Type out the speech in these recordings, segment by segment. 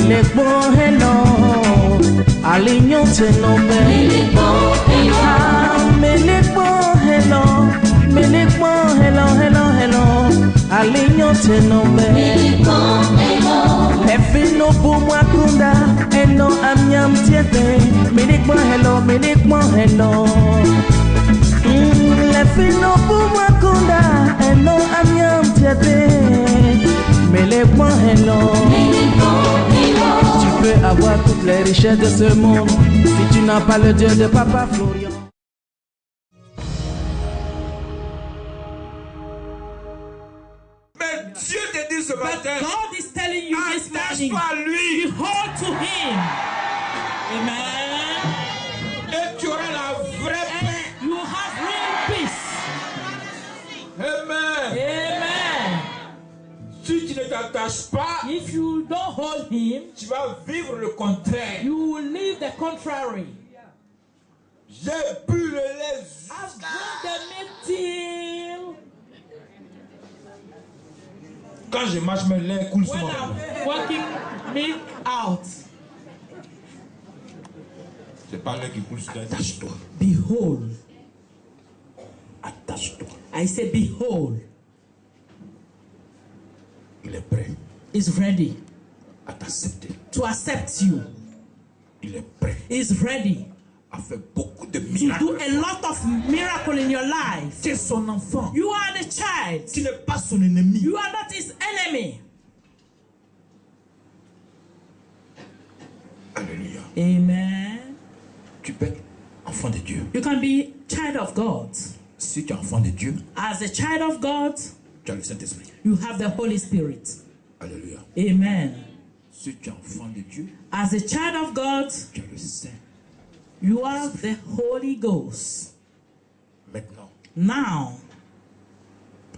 Melekbo hello, alignon tenombe. Melekbo hello, alignon tenombe. Lefino bumwa kunda, eno amnyam tiete. Melekbo hello. Lefino bumwa kunda, eno amnyam tiete. Melekbo hello. Tu peux avoir toutes les richesses de ce monde si tu n'as pas le Dieu de Papa Florian. Mais Dieu te dit ce matin, God is telling you this morning, attache-toi à lui be hold to Him. Amen. et tu auras la vraie paix. You have real peace. Amen. Amen. Si tu ne t'attaches pas, If you don't hold Him, tu vas vivre le contraire. you will live the contrary. J'ai bu le lait. I've drunk the milk till Quand je marche, mes lait coule sur when moi. I'm walking milk out. C'est pas lait qui coule sur toi. Attache-toi. Behold. Attache-toi. I say, behold, Il est prêt is ready à t'accepter. to accept you. Il est prêt Is ready à faire beaucoup de to do miracles. a lot of miracle in your life. Tu es son enfant. You are the child. Tu n'es pas son ennemi. You are not his enemy. Alléluia. Amen. Tu peux être enfant de Dieu. You can be child of God. Si tu es enfant de Dieu, As a child of God, tu as le Saint-Esprit. you have the Holy Spirit. Alléluia. Amen. Si tu es enfant de Dieu, As a child of God, tu as le Saint. you are the Holy Ghost. Maintenant, Now,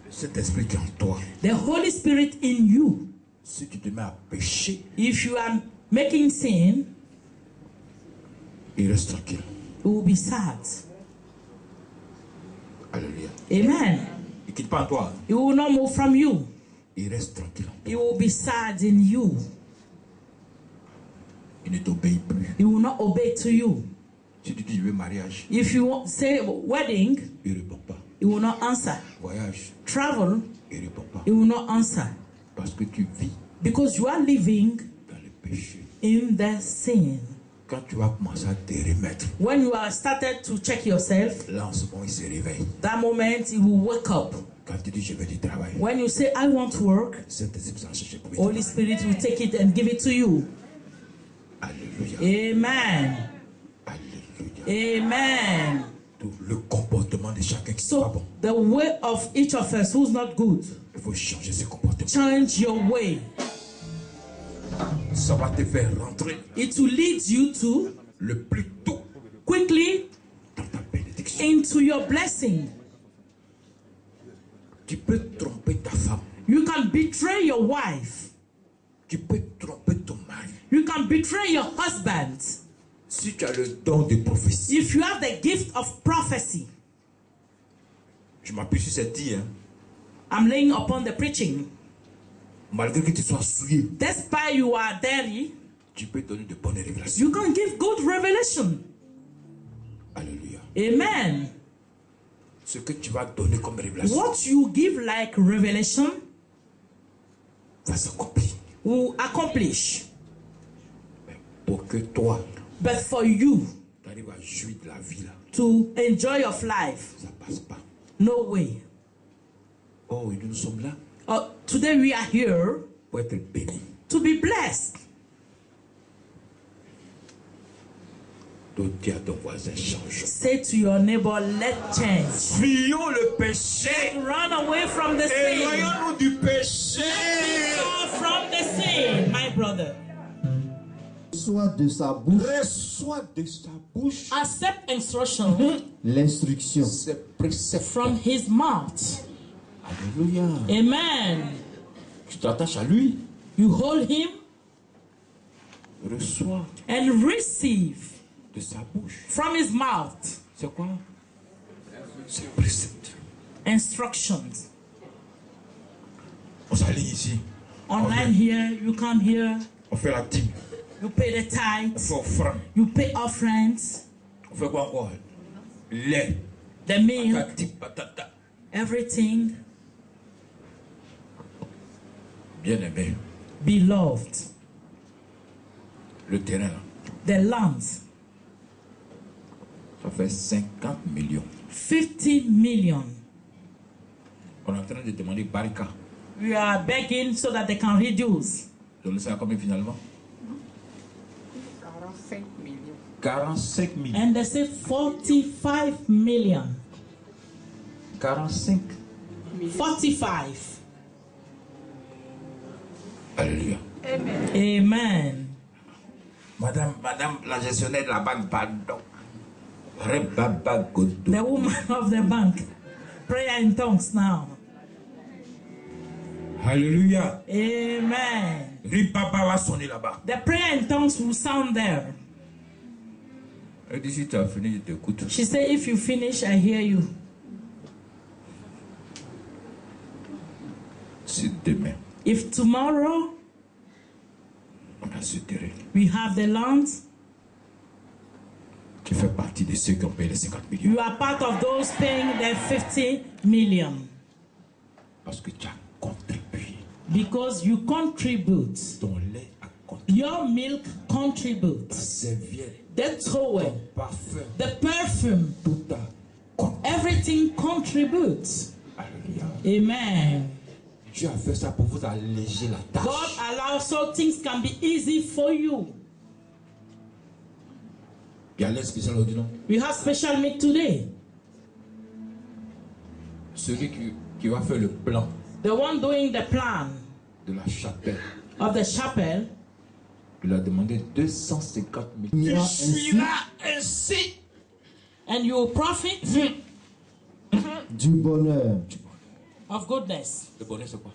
le Saint-Esprit qui est en toi, the Holy Spirit in you, si tu te mets à pécher, if you are making sin, il reste tranquille. you will be sad. Alléluia. Amen. Il ne quitte pas en toi. It will not move from you. Il reste tranquille en toi. It will be sad in you. Il ne t'obéit plus. It will not obey to you. Si tu dis je veux mariage, If you say wedding, il ne répond pas. it will not answer. Voyage, Travel, il ne répond pas. it will not answer. Parce que tu vis Because you are living dans le péché. in the sin. Quand tu vas commencer à te remettre, When you are started to check yourself, là en ce moment il se réveille. that moment it will wake up. Quand tu dis je veux du travail, When you say, I want to work, Saint-Esprit s'en cherche pour Holy Spirit will take it and give it to you. Alléluia. Amen. Alléluia. Amen. Tout le comportement de chacun qui n'est pas So bon, the way of each of us who's not good, il faut changer ce comportement. change your way. Ça va te faire rentrer It will lead you to le plus tôt quickly dans ta bénédiction. into your blessing. Tu peux tromper ta femme. You can betray your wife. Tu peux tromper ton mari. You can betray your husband. Si tu as le don de prophétie, If you have the gift of prophecy, je m'appuie sur cette dit, hein, I'm laying upon the preaching. malgré que tu sois souillé, Despite you are dirty, tu peux donner de bonnes révélations. you can give good revelation. Alléluia. Amen. Ce que tu vas donner comme révélation What you give like revelation va s'accomplir. will accomplish. Mais pour que toi, But for you tu arrives à jouir de la vie là, to enjoy of life, ça passe pas. no way. Oh, et nous sommes là Today we are here pour être bénis. to be blessed. Donc dis à ton voisin, change. Say to your neighbor, let change. Fuyons le péché. Run away from the sin. Éloignons-nous du péché. Far from the sin, my brother. Reçois de sa bouche Reçois de sa bouche Accept instruction l'instruction. ses préceptes. from his mouth. Alléluia. Amen. Tu t'attaches à lui. You hold him Reçois and receive de sa bouche. from his mouth C'est quoi? Ses préceptes. instructions. On s'aligne ici. Online here, you come here. On fait la dîme. You pay the On tithes. fait offrande. You pay offerings. On fait quoi encore? Lait. The milk. Patati patata. Everything. Bien-aimé. Beloved. Le terrain là. The lands. Ça fait 50 millions. 50 million. On est en train de demander Barika. We are begging so that they can reduce. Donc, ça a combien finalement? 45 millions. 45 millions. And they say 45 million. 45. 45. Alléluia. Amen. Madame la gestionnaire de la banque, pardon. Rebaba Godo. The woman of the bank. Prayer in tongues now. Alléluia. Amen. Ribaba va sonner là-bas. The prayer in tongues will sound there. Elle dit si tu as fini, je t'écoute. She said, if you finish, I hear you. Si demain, If tomorrow on a ce terrain, we have the lands, tu fais partie de ceux qui ont payé les 50 millions. you are part of those paying the 50 million. Parce que tu as contribué. Because you contribute. Ton lait a contribué. Your milk contributes. Serviette, The towel, parfum, the perfume, tout a contribué. everything contributes. Alléluia. Amen. Dieu a fait ça pour vous alléger la tâche. God allows so things can be easy for you. Il y a l'aide spéciale aujourd'hui, non? We have special meat today. Celui qui va faire le plan The one doing the plan de la chapelle, of the chapel, il a demandé 250 000. Il ira suivra ainsi and you profit du bonheur. of goodness. Le bonheur, c'est quoi?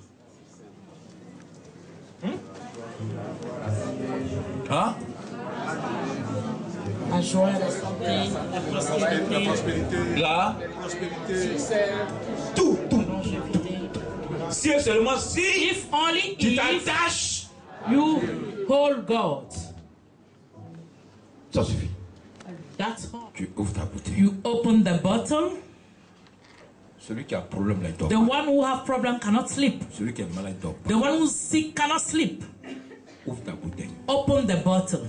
Hein? A joie, la santé, la prospérité, Là, tout. si et seulement si If only tu if t'attaches, you hold God. ça suffit. That's all. Tu ouvres ta bouteille. You open the bottle. Celui qui a un problème là, il dort. The one who have problem cannot sleep. Celui qui est malade, il dort. The one who's sick cannot sleep. Ouvre ta bouteille. Open the bottle.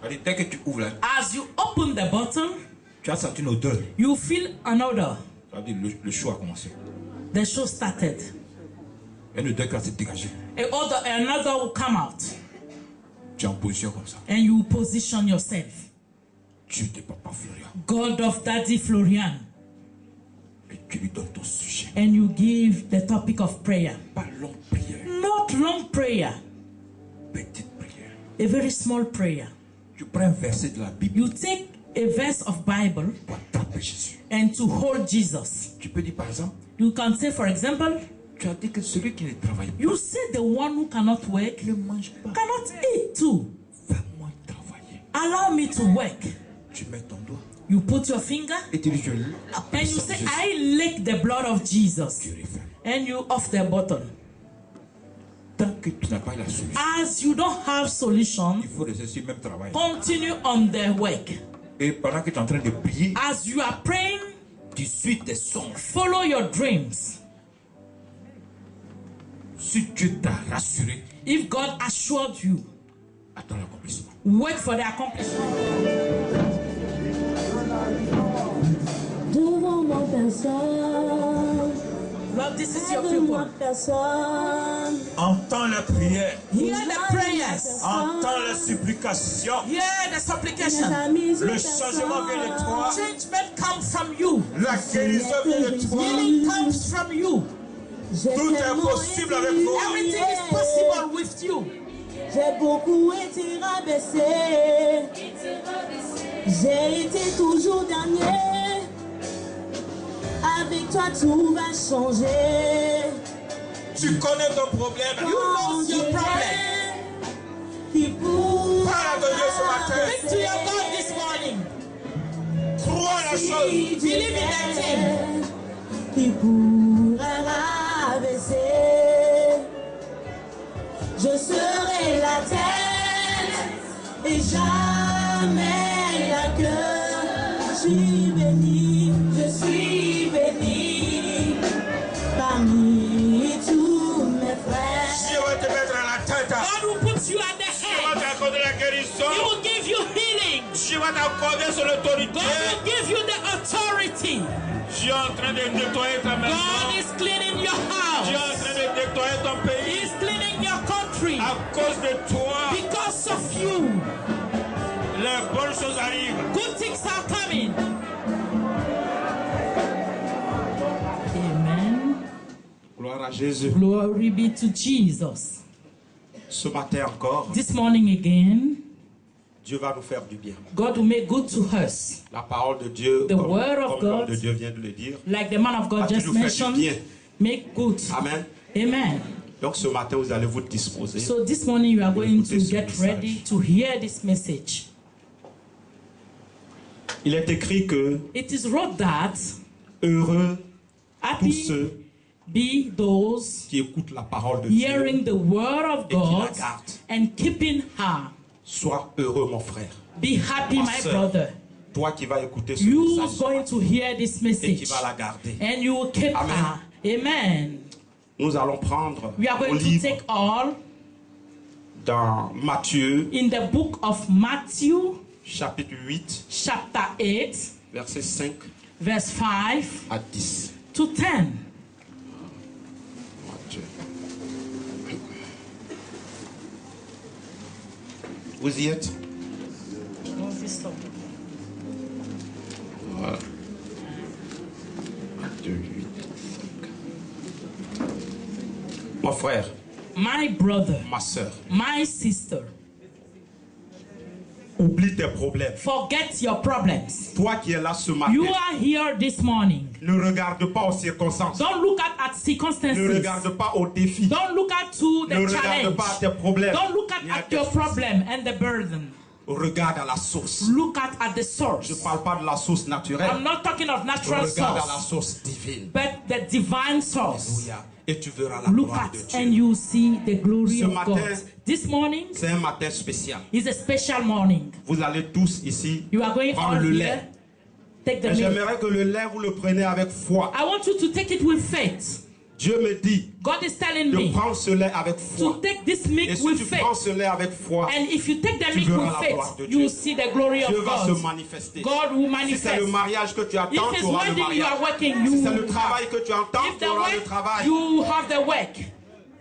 Allez, dès que tu ouvres là, As you open the bottle, tu as senti une odeur. you feel an odor. Ça veut dire le show a commencé. The show started. Une odeur qui va se dégager. Another will come out. Tu es en position comme ça. And you position yourself. Dieu de Papa Florian. God of Daddy Florian. Et tu lui donnes ton sujet. And you give the topic of prayer. Pas longue prière. Not long prayer. Petite prière. A very small prayer. Tu prends un verset de la Bible You take a verse of Bible pour attraper Jésus. and to hold Jesus. Tu peux dire par exemple, You can say, for example, tu as dit que celui qui ne travaille pas you say the one who cannot work ne mange pas. cannot eat too. Fais-moi travailler. Allow me to work. Tu mets ton doigt You put your finger et tu dis je lappe and you say, I lick the blood of Jesus. Tu refermes. And you off the bottle. Tant que tu n'as pas la solution, As you don't have solution, il faut rester sur le même travail. continue on the work. Et pendant que tu es en train de prier, As you are praying, tu suis tes songes. follow your dreams. Si Dieu t'a rassuré, If God assured you, attends l'accomplissement. wait for the accomplishment. Devant ma personne, Lord, this is your devant ma people. personne, Entends la prière, Hear the prayers. entends la supplication. Hear the supplication. Le changement vient de toi. Changement comes from you. La guérison vient de toi. Healing comes from you. Tout est possible avec vous. Everything is possible with you. J'ai beaucoup été rabaissé, j'ai été toujours dernier. Avec toi tout va changer. Tu connais ton problème. You know your problem. Qui pour Parle de Dieu ce matin. Speak to your God this morning. Crois la chose. Believe in that thing. qui pourra rabaisser. Je je serai la tête et jamais la queue. Je suis béni parmi tous mes frères. Dieu va te mettre à la tête. God will put you at the Dieu va head. t'accorder la guérison. He will give you healing. Dieu va t'accorder son autorité. God will give you the authority. Dieu est en train de nettoyer ta maison. God is cleaning your Dieu est en house. train de nettoyer ton pays. He's cleaning your country. À cause de toi, Because of you, les bonnes choses arrivent. good things are coming. Amen. Gloire à Jésus. Glory be to Jesus. Ce matin encore, This morning again, Dieu va nous faire du bien. God will make good to us. La parole de Dieu, The word of comme l'homme God, de Dieu vient de le dire, like the man of God va just nous faire du mentioned, bien. make good. Amen. Amen. Donc ce matin, vous allez vous disposer. So this morning you are going to Écoutez ce get message. ready to hear this message. Il est écrit que It is wrote that heureux tous happy ceux be those qui écoutent la parole de Dieu. hearing the word of Et qui la God gardent. and keeping her. Sois heureux, mon frère. Be happy, Ma my sœur, brother. Toi qui vas écouter ce You message going to hear this et qui message vas la garder. and you will keep Amen. her. Amen. Nous allons prendre We are au going to livre take all dans Matthieu, in the book of Matthew, chapitre 8, chapter 8, versets 5 verse 5 à 10. to 10. Matthieu. Vous y êtes? Voilà. Matthieu 8, 5. Mon frère, My brother, ma soeur, my sister, oublie tes problèmes. forget your problems. Toi qui es là ce matin, You are here this morning. ne regarde pas aux circonstances. Don't look at Ne circumstances. regarde pas aux défis. Don't look at to Ne the regarde challenge. pas à tes problèmes. Don't look ni à at tes your soucis. problem and the burden. Regarde à la source. Look at the Je ne source. parle pas de la source naturelle. I'm not talking of natural Regarde à la source, source divine. but the divine source. Alléluia. Et tu verras la Look gloire at de and Dieu. you see the glory Ce of matin, God. This morning C'est un matin spécial. is a special morning. Vous allez tous ici You are going prendre all le here. lait. Take the Et milk. j'aimerais que le lait, vous le preniez avec foi. I want you to take it with faith. Dieu me dit God is telling de me prendre ce lait avec to foi. take this Et milk si with tu faith. prends ce lait avec foi, And if you take the tu milk verras with la gloire de faith, Dieu. you will see the glory Dieu of va se God. manifester. God will Si c'est manifest. le mariage que tu attends, If tu it's auras le wedding you are mariage. working, Si you c'est le will travail have. que tu entends, If tu the auras le work, travail. you have the work.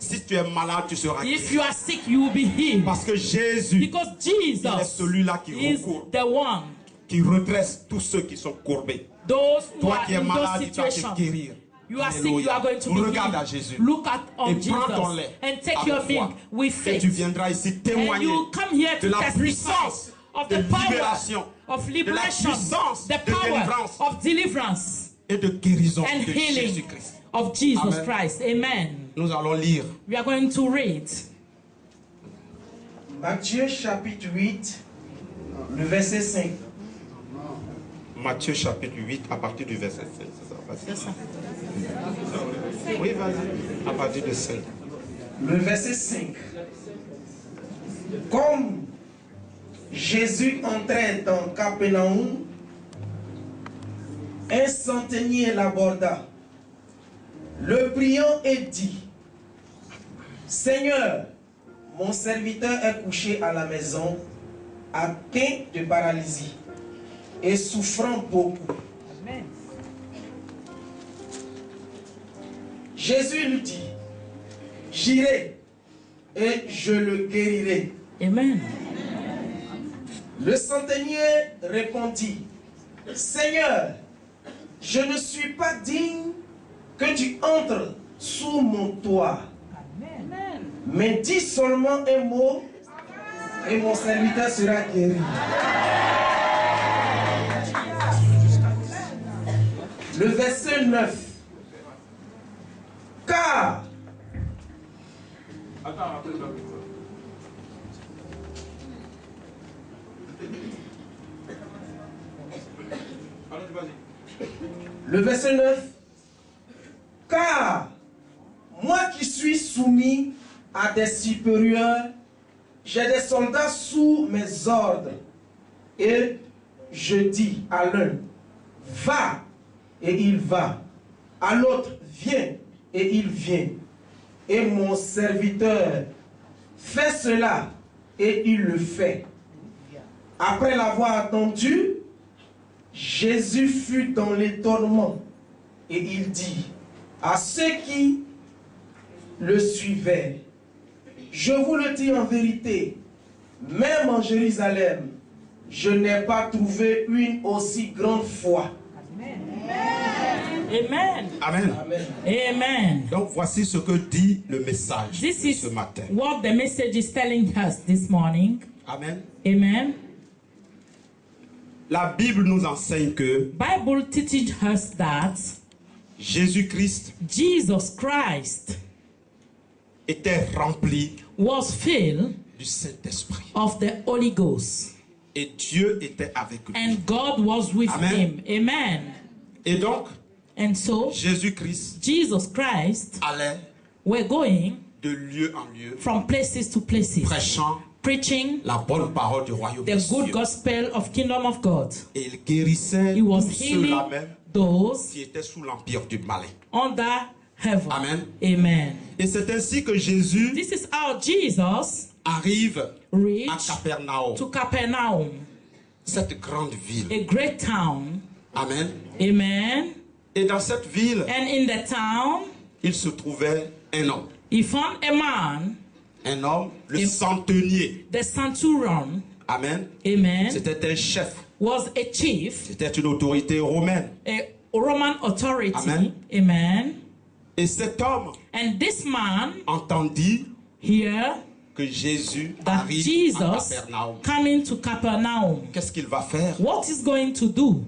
Si tu es malade, tu seras If guéri. you are sick, you will be healed. Parce que Jésus, Because il est Jesus celui-là qui is recourt, the one. qui redresse tous ceux qui sont courbés. Those who Toi are qui es in malade, those il va te situations. guérir. You are sick, you Alléluia. are going to be Regarde à healed. Jésus. Look at on Et prends ton Jesus lait and take avec your foi. milk with Et tu faith. viendras ici And témoigner you come here de to la testify puissance of de the power libération, of de la liberation, puissance the de power délivrance of deliverance et de guérison and de healing Jésus-Christ. of Jesus Amen. Christ. Amen. Nous allons lire We are going to read Matthieu chapitre 8, le verset 5. Matthieu chapitre 8 à partir du verset 5. C'est ça, vas-y. Oui, vas-y. À partir de 5. Le verset 5. Comme Jésus entrait dans Capernaum, un centenier l'aborda, le priant et dit: Seigneur, mon serviteur est couché à la maison, atteint de paralysie et souffrant beaucoup. Amen. Jésus lui dit: J'irai et je le guérirai. Amen. Le centenier répondit: Seigneur, je ne suis pas digne que tu entres sous mon toit. Mais dis seulement un mot et mon serviteur sera guéri. Le verset 9. Car le verset 9. Car moi qui suis soumis a des supérieurs, j'ai des soldats sous mes ordres. Et je dis à l'un, va, et il va. À l'autre, viens, et il vient. Et mon serviteur fait cela, et il le fait. Après l'avoir attendu, Jésus fut dans l'étonnement, et il dit à ceux qui le suivaient, je vous le dis en vérité, même en Jérusalem, je n'ai pas trouvé une aussi grande foi. Amen. Amen. Amen. Donc voici ce que dit le message This de is ce matin. what the message is telling us this morning. Amen. Amen. La Bible nous enseigne que Bible teaches us that Jésus-Christ Jesus Christ était rempli was filled du Saint-Esprit. of the Holy Ghost, Et Dieu était avec lui. and God was with Amen. him. Amen. Et donc, And so Jésus-Christ Jesus Christ allait were going de lieu en lieu, from places to places, prêchant preaching la bonne parole du royaume de the good Dieu. gospel of kingdom of God. Et il guérissait He was tous ceux-là healing même those qui étaient sous l'empire du malin. under heaven. Amen. Amen. Et c'est ainsi que Jésus This is how Jesus arrive à reached Capernaum, to Capernaum, cette grande ville. a great town. Amen. Amen. Et dans cette ville, And in the town, il se trouvait un homme. he found a man, Un homme, le Et- centenier. the centurion. Amen. Amen. C'était un chef. Was a chief, C'était une autorité romaine. a Roman authority. Amen. Amen. Et cet homme And this man entendit here, que Jésus that arrive à Jesus Capernaum. coming to Capernaum, Qu'est-ce qu'il va faire? what is going to do?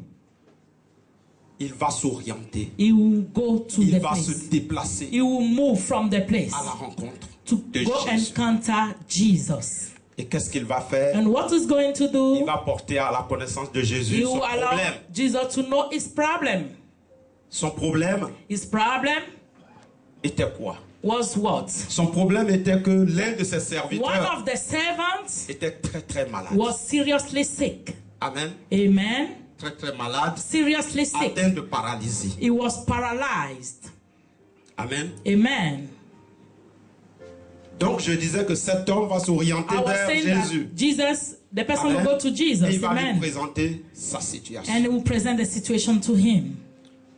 Il va s'orienter. He will go to Il the va se place. déplacer He will move from the place à la rencontre to de go Jésus. encounter Jesus. Et qu'est-ce qu'il va faire? And what is going to Il do? va porter à la connaissance de Jésus He son will allow problème. Jesus to know his problem. Son problème His problem était quoi? was what? Son problème était que l'un de ses One serviteurs of the servants était très très malade. was seriously sick. Amen. Amen. Très très malade. Seriously sick. Atteint de paralysie. He was paralyzed. Amen. Amen. Donc je disais que cet homme va s'orienter I was vers saying Jésus. that Jesus, the person Amen. will go to Et Jesus. il va lui Amen. présenter sa situation. And he will present the situation to him.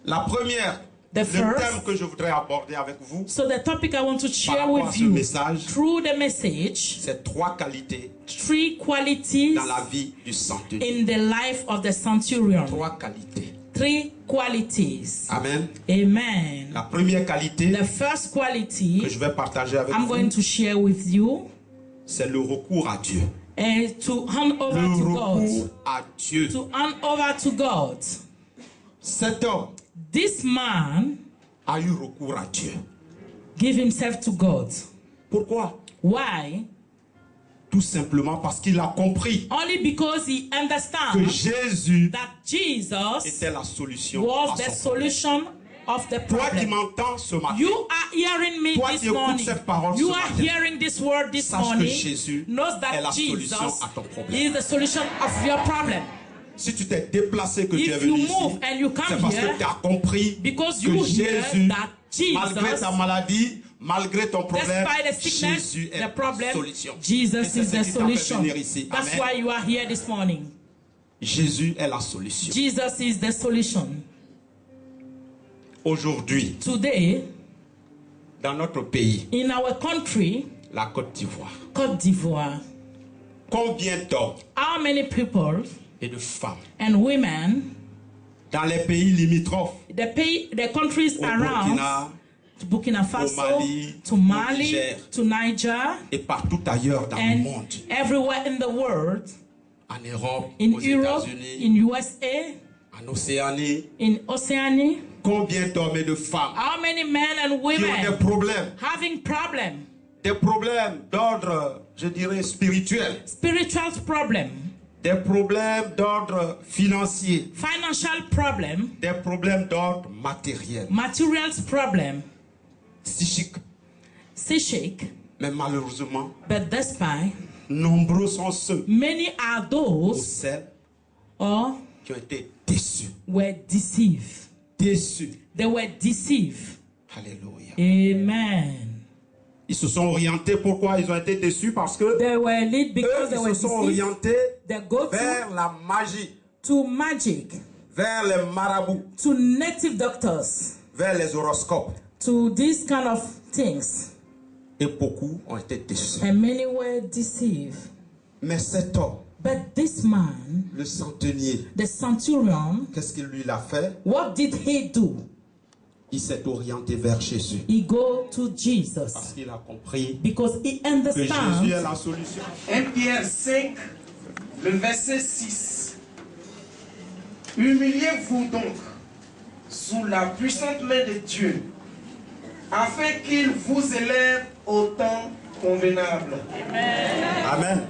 La première, The le first- thème que je voudrais aborder avec vous, So the topic I want to par share rapport à with ce you message, through the message, c'est 3 qualités 3 qualities dans la vie du centenier. in the life of the centurion. 3 qualités. 3 qualities. Amen. Amen. La première qualité The first quality que je vais partager avec I'm vous, going to share with you c'est le recours à Dieu. is to hand over Le to recours God. à Dieu. To hand over to God. Cet homme This man a eu recours à Dieu. gave himself to God. Pourquoi? Why? Tout simplement parce qu'il a compris Only because he que understands Jésus that Jesus était la solution was à the son problème. solution of the Toi qui problem. m'entends ce matin, You are hearing me Toi this qui écoutes morning. cette parole You ce are matin, hearing this word this sache que morning. Jésus Knows est that la Jesus solution à ton problème. is the solution of your problem. Si tu t'es déplacé, que tu es If you venu ici, move and you come c'est parce here, que tu as compris because que you hear Jésus, that Jesus, malgré ta maladie, malgré ton problème, despite the sickness, Jésus est the la problem, solution. Et Jesus c'est is ce the qui t'a fait solution. venir ici. That's Amen. why you are here this morning. Jésus est la solution. Jesus is the solution. Aujourd'hui, Today, dans notre pays, in our country, la Côte d'Ivoire, Côte d'Ivoire, combien d'hommes how many people et de femmes and women, dans les pays limitrophes, the countries au around, Burkina to Burkina Faso, Mali, to au Mali, Niger, to Niger, et partout ailleurs dans le and monde, everywhere in the world, en Europe, in aux Europe, États-Unis, in USA, en Océanie, in Oceania, combien d'hommes et de femmes how many men and qui ont women des problèmes d'ordre, je dirais, spirituel, spiritual problem, des problèmes d'ordre financier, financial problem, des problèmes d'ordre matériel, materials problem, psychique, psychic, Mais malheureusement, But despite, nombreux sont ceux many are ou those celles or qui ont été déçus. were deceived. Déçus. They were deceived. Alléluia. Amen. Ils se sont orientés. Pourquoi ils ont été déçus? Parce que They were led because eux, they ils were se sont deceived. orientés They go vers la magie, to magic, vers les marabouts, to native doctors, vers les horoscopes. to these kind of things. Et beaucoup ont été déçus. And many were deceived. Mais cet homme, But this man, le centenier, the centurion, qu'est-ce qu'il lui a fait? what did he do? Il s'est orienté vers Jésus. He go to Jesus Parce qu'il a compris because he que Jésus est understands. la solution. 1 Pierre 5, le verset 6. Humiliez-vous donc sous la puissante main de Dieu, afin qu'il vous élève au temps convenable. Amen.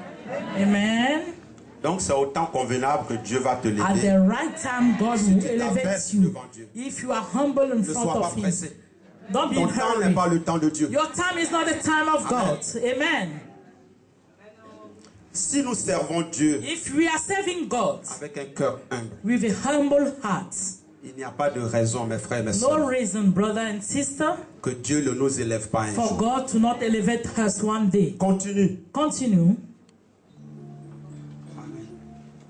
Amen. Donc c'est au temps convenable que Dieu va te At lever. the right time, God will tu elevate t'abaisses you. devant Dieu. If you are humble in Ne front sois pas of Him, pressé. don't be Ton in temps n'est hurry. pas le temps de Dieu. Your time is not the time of God. Amen. Si nous servons Dieu If we are serving God avec un cœur humble, with a humble heart, il n'y a pas de raison, mes frères et mes no sœurs, reason, brother and sister, que Dieu ne nous élève pas un for jour. God to not elevate us one day. Continue. Continue.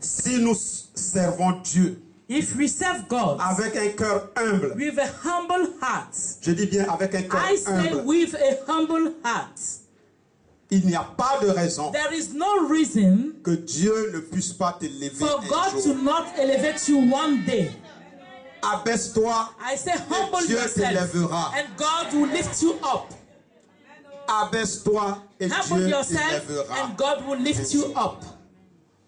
Si nous servons Dieu If we serve God avec un cœur humble, with a humble heart, je dis bien avec un cœur I say humble, with a humble heart, il n'y a pas de raison there is no reason que Dieu ne puisse pas t'élever for un God to jour. not elevate you one day. Abaisse-toi, I say humble Dieu yourself t'élèvera. and God will lift you up. abaisse-toi et Humble Dieu yourself t'élèvera. and God will lift you up.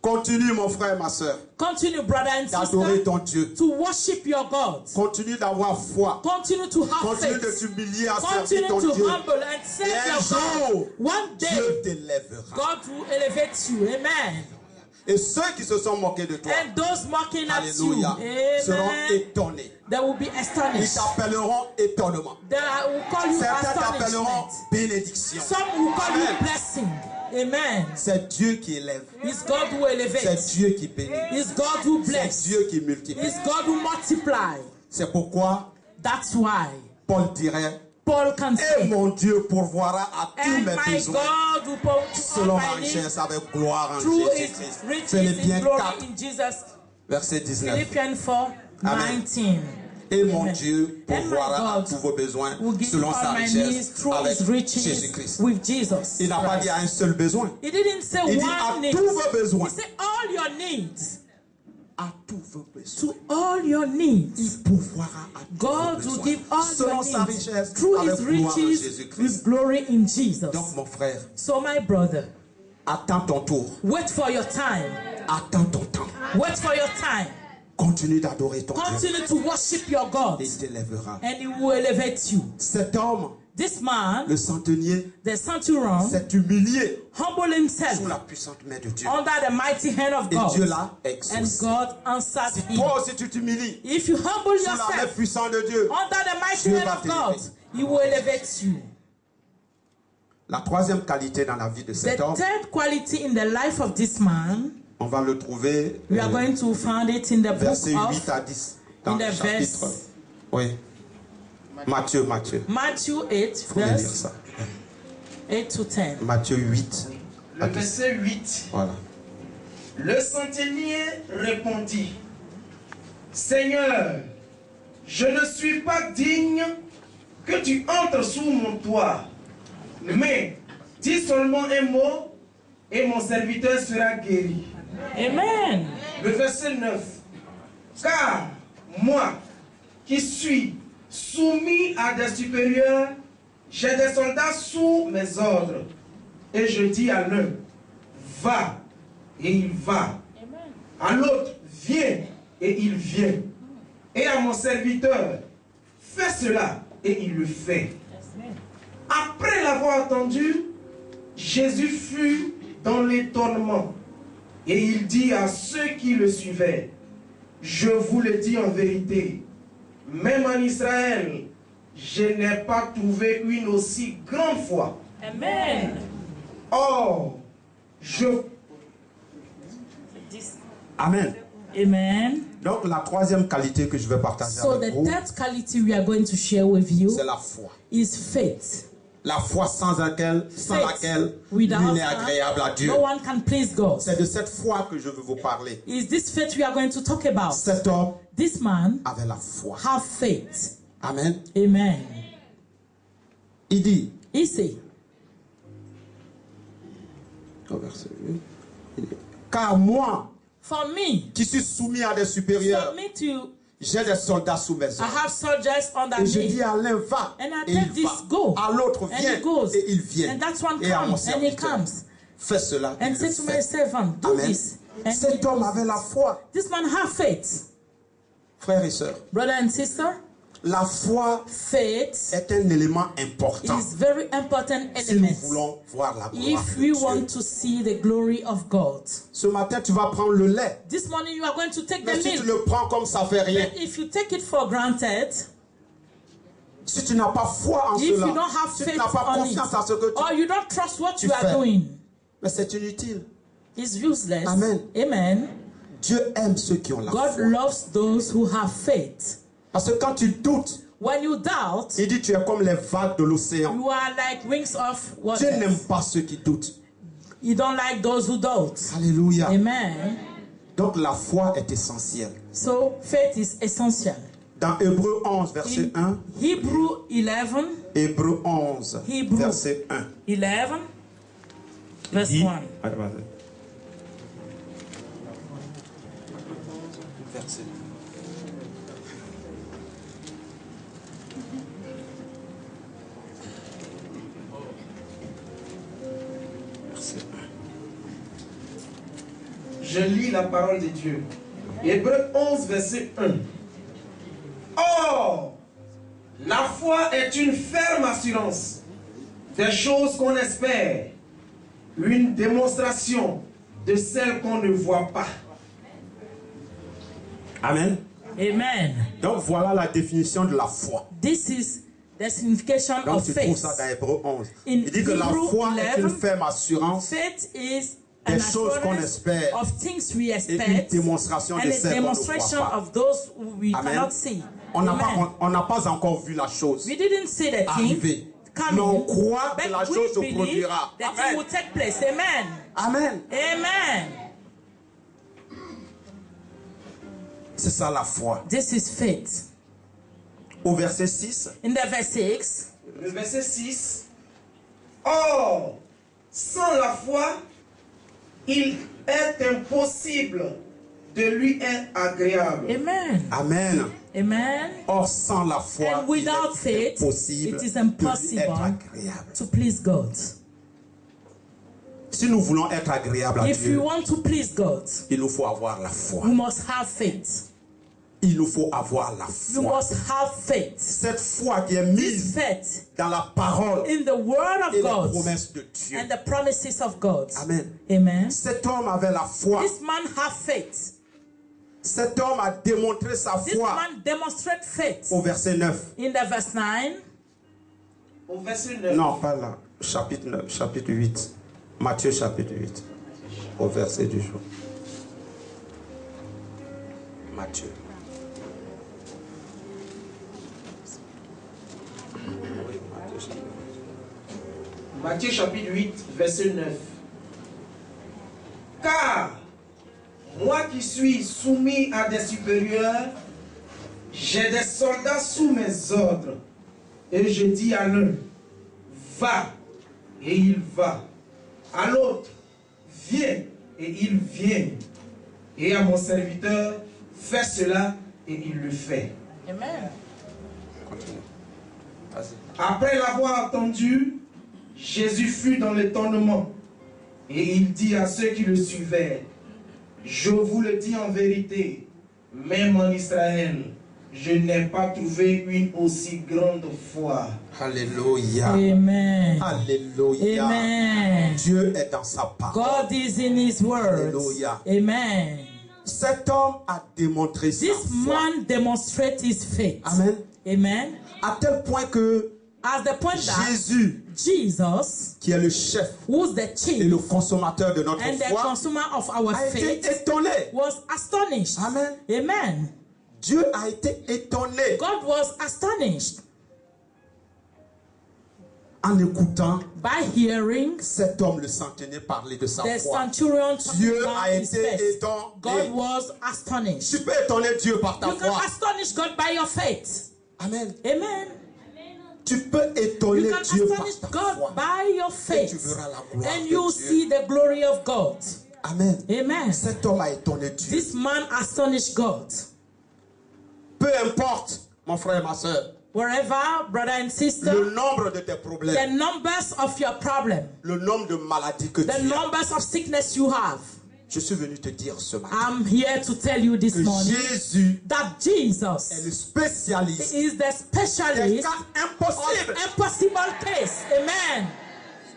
Continue mon frère, ma soeur, Continue, brother and d'adorer sister, ton Dieu. to worship your God. Continue d'avoir foi. Continue to have Continue de faith. t'humilier à servir Continue ton to Dieu. humble and serve Et un your God. jour, One Dieu day, t'élèvera. God will elevate you. Amen. Et ceux qui se sont moqués de toi, And those mocking at you, alléluia, seront amen, étonnés. they will be Ils astonished. t'appelleront étonnement. They will call you Certains t'appelleront astonishment. bénédiction. Some will call you Amen. blessing. Amen. C'est Dieu qui élève. It's God who C'est elevates. Dieu qui bénit. It's God who C'est bless. Dieu qui multiplie. It's God who multiply. C'est pourquoi That's why Paul dirait, Paul can et say, mon Dieu pourvoira à tous and mes my besoins God will pour selon all ma my needs richesse avec gloire en through His Jésus-Christ. riches Philippiens in glory 4, in Jesus. verset 19. Philippians 4, Amen. 19. Et mon Amen. Dieu And my pourvoira à God tous vos besoins will give selon sa all my richesse needs through avec His riches Jésus-Christ. with Jesus. Il n'a pas Christ. dit à un seul besoin. He didn't say Il dit one à need. tous vos besoins. He said all your needs. À tous vos besoins. To all your needs. Il pourvoira à tous God vos will besoins. give all Selon your sa needs richesse through avec His gloire en riches Jésus-Christ. with glory in Jesus. Donc mon frère, So my brother, attends ton tour. wait for your time. Attends ton temps. Wait for your time. Continue d'adorer ton Dieu. Continue to worship your God, Et il t'élèvera. and He will elevate you. Cet homme, This man, le centenier, the centurion, s'est humilié humbled himself sous la puissante main de Dieu. under the mighty hand of Et Dieu God, l'a and exaucé. God answered Si him. toi aussi tu t'humilies If you humble sous la main yourself puissante de Dieu, under the mighty Dieu hand va of God, t'élever. He will elevate you. la troisième qualité dans la vie de The cet homme, third quality in the life of this man, on va le trouver we are going to find it in the book versets 8 of à 10 dans in le the chapitre. verse- Oui. Matthieu. Matthew 8, Vous pouvez lire verse ça. 8 to 10. Matthieu 8 Le à 10. verset 8. Voilà. Le centenier répondit, Seigneur, je ne suis pas digne que tu entres sous mon toit, mais dis seulement un mot et mon serviteur sera guéri. Amen. Le verset 9. Car moi, qui suis soumis à des supérieurs, j'ai des soldats sous mes ordres. Et je dis à l'un, va, et il va. À l'autre, viens, et il vient. Et à mon serviteur, fais cela, et il le fait. Après l'avoir entendu, Jésus fut dans l'étonnement. Et il dit à ceux qui le suivaient, je vous le dis en vérité, même en Israël, je n'ai pas trouvé une aussi grande foi Amen. Or, je... Amen. Amen. Donc la troisième qualité que je vais partager So avec the vous, third quality we are going to share with you c'est la foi. is faith. La foi sans laquelle Without nul n'est her, agréable à Dieu. no one can please God. C'est de cette foi que je veux vous parler. Is this faith we are going to talk about? Cet homme This man avait la foi. have faith. Amen. Amen. Il dit, He say, au verset 8, il dit, car moi, for me, qui suis soumis à des for supérieurs, me to, j'ai des soldats sous mes I ordres. have soldiers under Et je dis me. à l'un va, And I et tell il this, va. go. À l'autre And viens, he goes. et il vient. And that one Et à mon comes, and he serviteur, comes. fais cela, And il say le to my fait. servant, do Amen. this. And Cet homme avait la foi. this man have faith. Frères et sœurs, Brother and sister, la foi faith est un élément important is very important si nous element voulons voir la gloire if de we Dieu. want to see the glory of God. Ce matin, tu vas prendre le lait. This morning you are going to take Mais the si tu milk. le prends comme ça fait rien, But if you take it for granted, si tu n'as pas foi en if you cela, don't have si tu faith n'as pas on it, confiance en ce que or you don't trust what tu you are fais. doing, mais c'est inutile. it's useless. Amen. Amen. Dieu aime ceux qui ont la God foi. loves those who have faith. Parce que quand tu doutes, When you doubt, il dit tu es comme les vagues de l'océan. you are like wings of Dieu water. n'aime pas ceux qui doutent. You don't like those who doubt. Alléluia. Amen. Donc la foi est essentielle. So faith is essential. Dans Hébreux 11, verset 1, In Hebrew 11, Hébreux 11, Hébreux. verset 1. 11, verse Dit- 1. Allez, vas-y. Verset. Verset 1. Je lis la parole de Dieu. Hébreux 11, verset 1. Or, la foi est une ferme assurance des choses qu'on espère, une démonstration de celles qu'on ne voit pas. Amen. Amen. Donc voilà la définition de la foi. This is the signification Donc of tu trouves faith. ça dans Hébreux 11. In Il dit que la Hebrew foi est 11, une ferme assurance Faith is des an choses qu'on assurance espère of things we et une expect démonstration and de a celles qu'on ne demonstration voit pas. of those who we Amen. cannot see. On n'a Amen. pas encore vu la chose We didn't see the thing arriver. coming, Mais on croit que but la we chose se believe produira. that Amen. it will take place. Amen. Amen. Amen. C'est ça la foi. This is faith. Au verset 6, In the verse 6, Le verset 6. Or, sans la foi, il est impossible de lui être agréable. Amen. Amen. Amen. Or sans la foi, And without il est faith, impossible it is de lui impossible être agréable. to please God. Si nous voulons être agréables à If Dieu, you want to please God, il nous faut avoir la foi. you must have faith. Il nous faut avoir la You foi. must have faith. Cette foi qui est This mise faith dans la parole in the word of et les God promesses de Dieu. and the promises of God. Amen. Amen. Cet homme avait la foi. This man have faith. Cet homme a démontré sa This foi man demonstrate faith. au verset 9. In the verse 9, Au verset 9. Non, pas là. Chapitre 9, chapitre 8. Matthieu chapitre 8. Au verset du jour. Matthieu. Matthieu chapitre 8, verset 9. Car moi qui suis soumis à des supérieurs, j'ai des soldats sous mes ordres. Et je dis à l'un, va, et il va. À l'autre, viens, et il vient. Et à mon serviteur, fais cela, et il le fait. Amen. Après l'avoir entendu, Jésus fut dans l'étonnement. Et il dit à ceux qui le suivaient, je vous le dis en vérité, même en Israël, je n'ai pas trouvé une aussi grande foi. Alléluia. Amen. Alléluia. Amen. Dieu est dans sa parole. God is in his words. Alléluia. Amen. Cet homme a démontré sa This foi. man demonstrates his faith. Amen. Amen. À tel point que as the pointer, Jésus, Jesus, qui est le chef who's the et chief le consommateur de notre and the foi, consumer of our a été faith, étonné. was astonished. Amen. Amen. Dieu a été étonné God was astonished en écoutant by hearing cet homme, le centenier, parler de sa the foi. centurion talking Dieu about a his été faith. étonné. God was astonished. Tu peux étonner Dieu par ta You can foi. astonish God by your faith. Amen. Amen. Tu peux You étonner can Dieu astonish par ta God foi. by your Et tu faith. verras la gloire And de you Dieu. see the glory of God. Amen. Amen. Cet homme a étonné Dieu. This man astonished God. Peu importe, mon frère et ma soeur, Wherever, brother and le sister, nombre de tes the problèmes, numbers of your problem, le nombre de maladies que the tu as. numbers of sickness you have, Je suis venu te dire ce matin I'm here to tell you this que morning Jésus that est le Jesus spécialiste is the des specialist cas of impossibles. impossible case. Amen.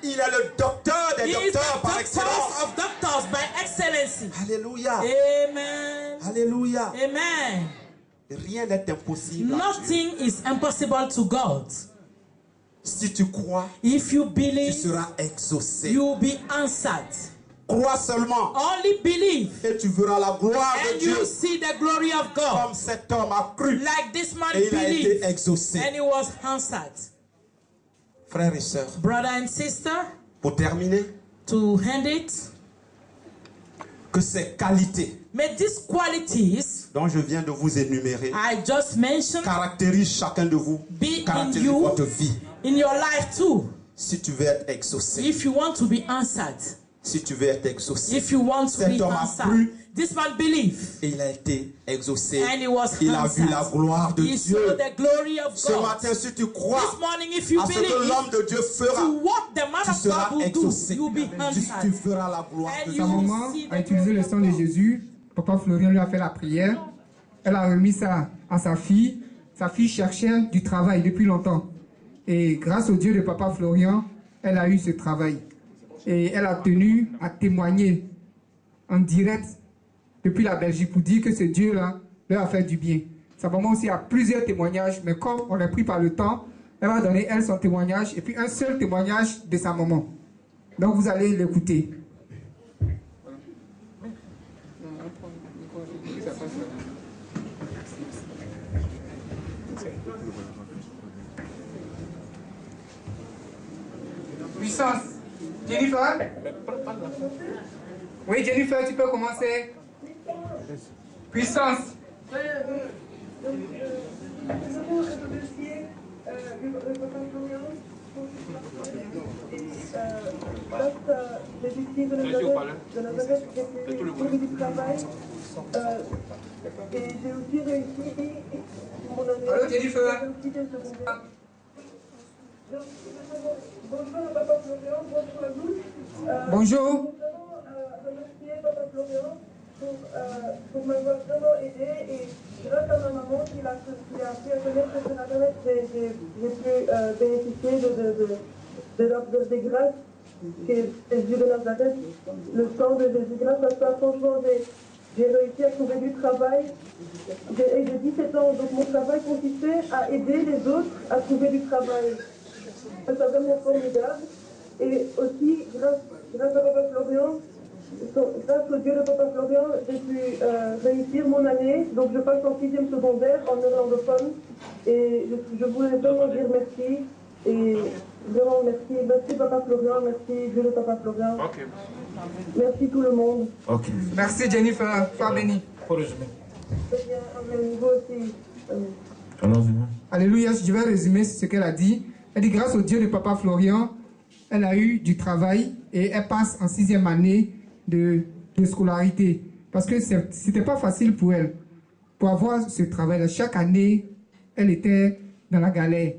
Il est le docteur des He is the docteurs par doctors excellence. of doctors by excellency. Alléluia. Amen. Alléluia. Amen. Rien n'est impossible à Dieu. Nothing is impossible to God. Si tu crois, If you tu believe, seras exaucé. you will be answered. Crois seulement Only believe, et tu verras la gloire de and Dieu you see the glory of God. comme cet homme a cru Like this man et il a été believed, exaucé. and he was answered. Frères et sœurs, Brother and sister, pour terminer, to hand it, que ces qualités may these qualities dont je viens de vous énumérer I just mentioned caractérisent chacun de vous, be in caractérisent you, votre vie. in your life too. Si tu veux être exaucé, If you want to be answered, si tu veux être exaucé, if you want to cet be homme a answered, cru this man believed, et il a été exaucé. and he was Il a vu answered. la gloire de He saw Dieu. the glory of Ce God. matin, si tu crois This morning, if you à ce que believe l'homme de Dieu fera, to what the man tu of seras God will do, exaucé. you'll be Tu answered. feras la gloire And de you Dieu. will Maman see a the utilisé glory le of sang de God. Jésus. Papa Florian lui a fait la prière. Elle a remis ça à sa fille. Sa fille cherchait du travail depuis longtemps. Et grâce au Dieu de Papa Florian, elle a eu ce travail. Et elle a tenu à témoigner en direct depuis la Belgique pour dire que ce Dieu-là leur a fait du bien. Sa maman aussi a plusieurs témoignages, mais comme on est pris par le temps, elle va donner elle son témoignage et puis un seul témoignage de sa maman. Donc vous allez l'écouter. Puissance. Jennifer? Oui, Jennifer, tu peux commencer. Puissance. Et j'ai aussi réussi mon année. Allô, Jennifer? Bonjour Papa Florian, bonjour à tous. Bonjour. Remercier Papa Florian pour m'avoir vraiment aidé et grâce à ma maman qui a appris à connaître sur Internet, j'ai pu bénéficier des grâces que Jésus de Nazareth, le sang de Jésus. Grâce à ça, franchement, j'ai réussi à trouver du travail. J'ai 17 ans, donc mon travail consistait à aider les autres à trouver du travail. C'est vraiment formidable. Et aussi, grâce à Papa Florian, grâce au Dieu de Papa Florian, j'ai pu réussir mon année. Donc je passe en 6e secondaire en néerlandophone. Et je voulais vraiment dire merci. Et vraiment merci. Merci Papa Florian, merci Dieu de Papa Florian. Okay. Merci tout le monde. Okay. Merci Jennifer, sois béni. Pour résumer. Très bien, amen. Vous aussi. Amen. Alléluia, je vais résumer ce qu'elle a dit. Elle dit grâce au Dieu de Papa Florian, elle a eu du travail et elle passe en 6e année de scolarité. Parce que c'était pas facile pour elle. Pour avoir ce travail-là, chaque année, elle était dans la galère.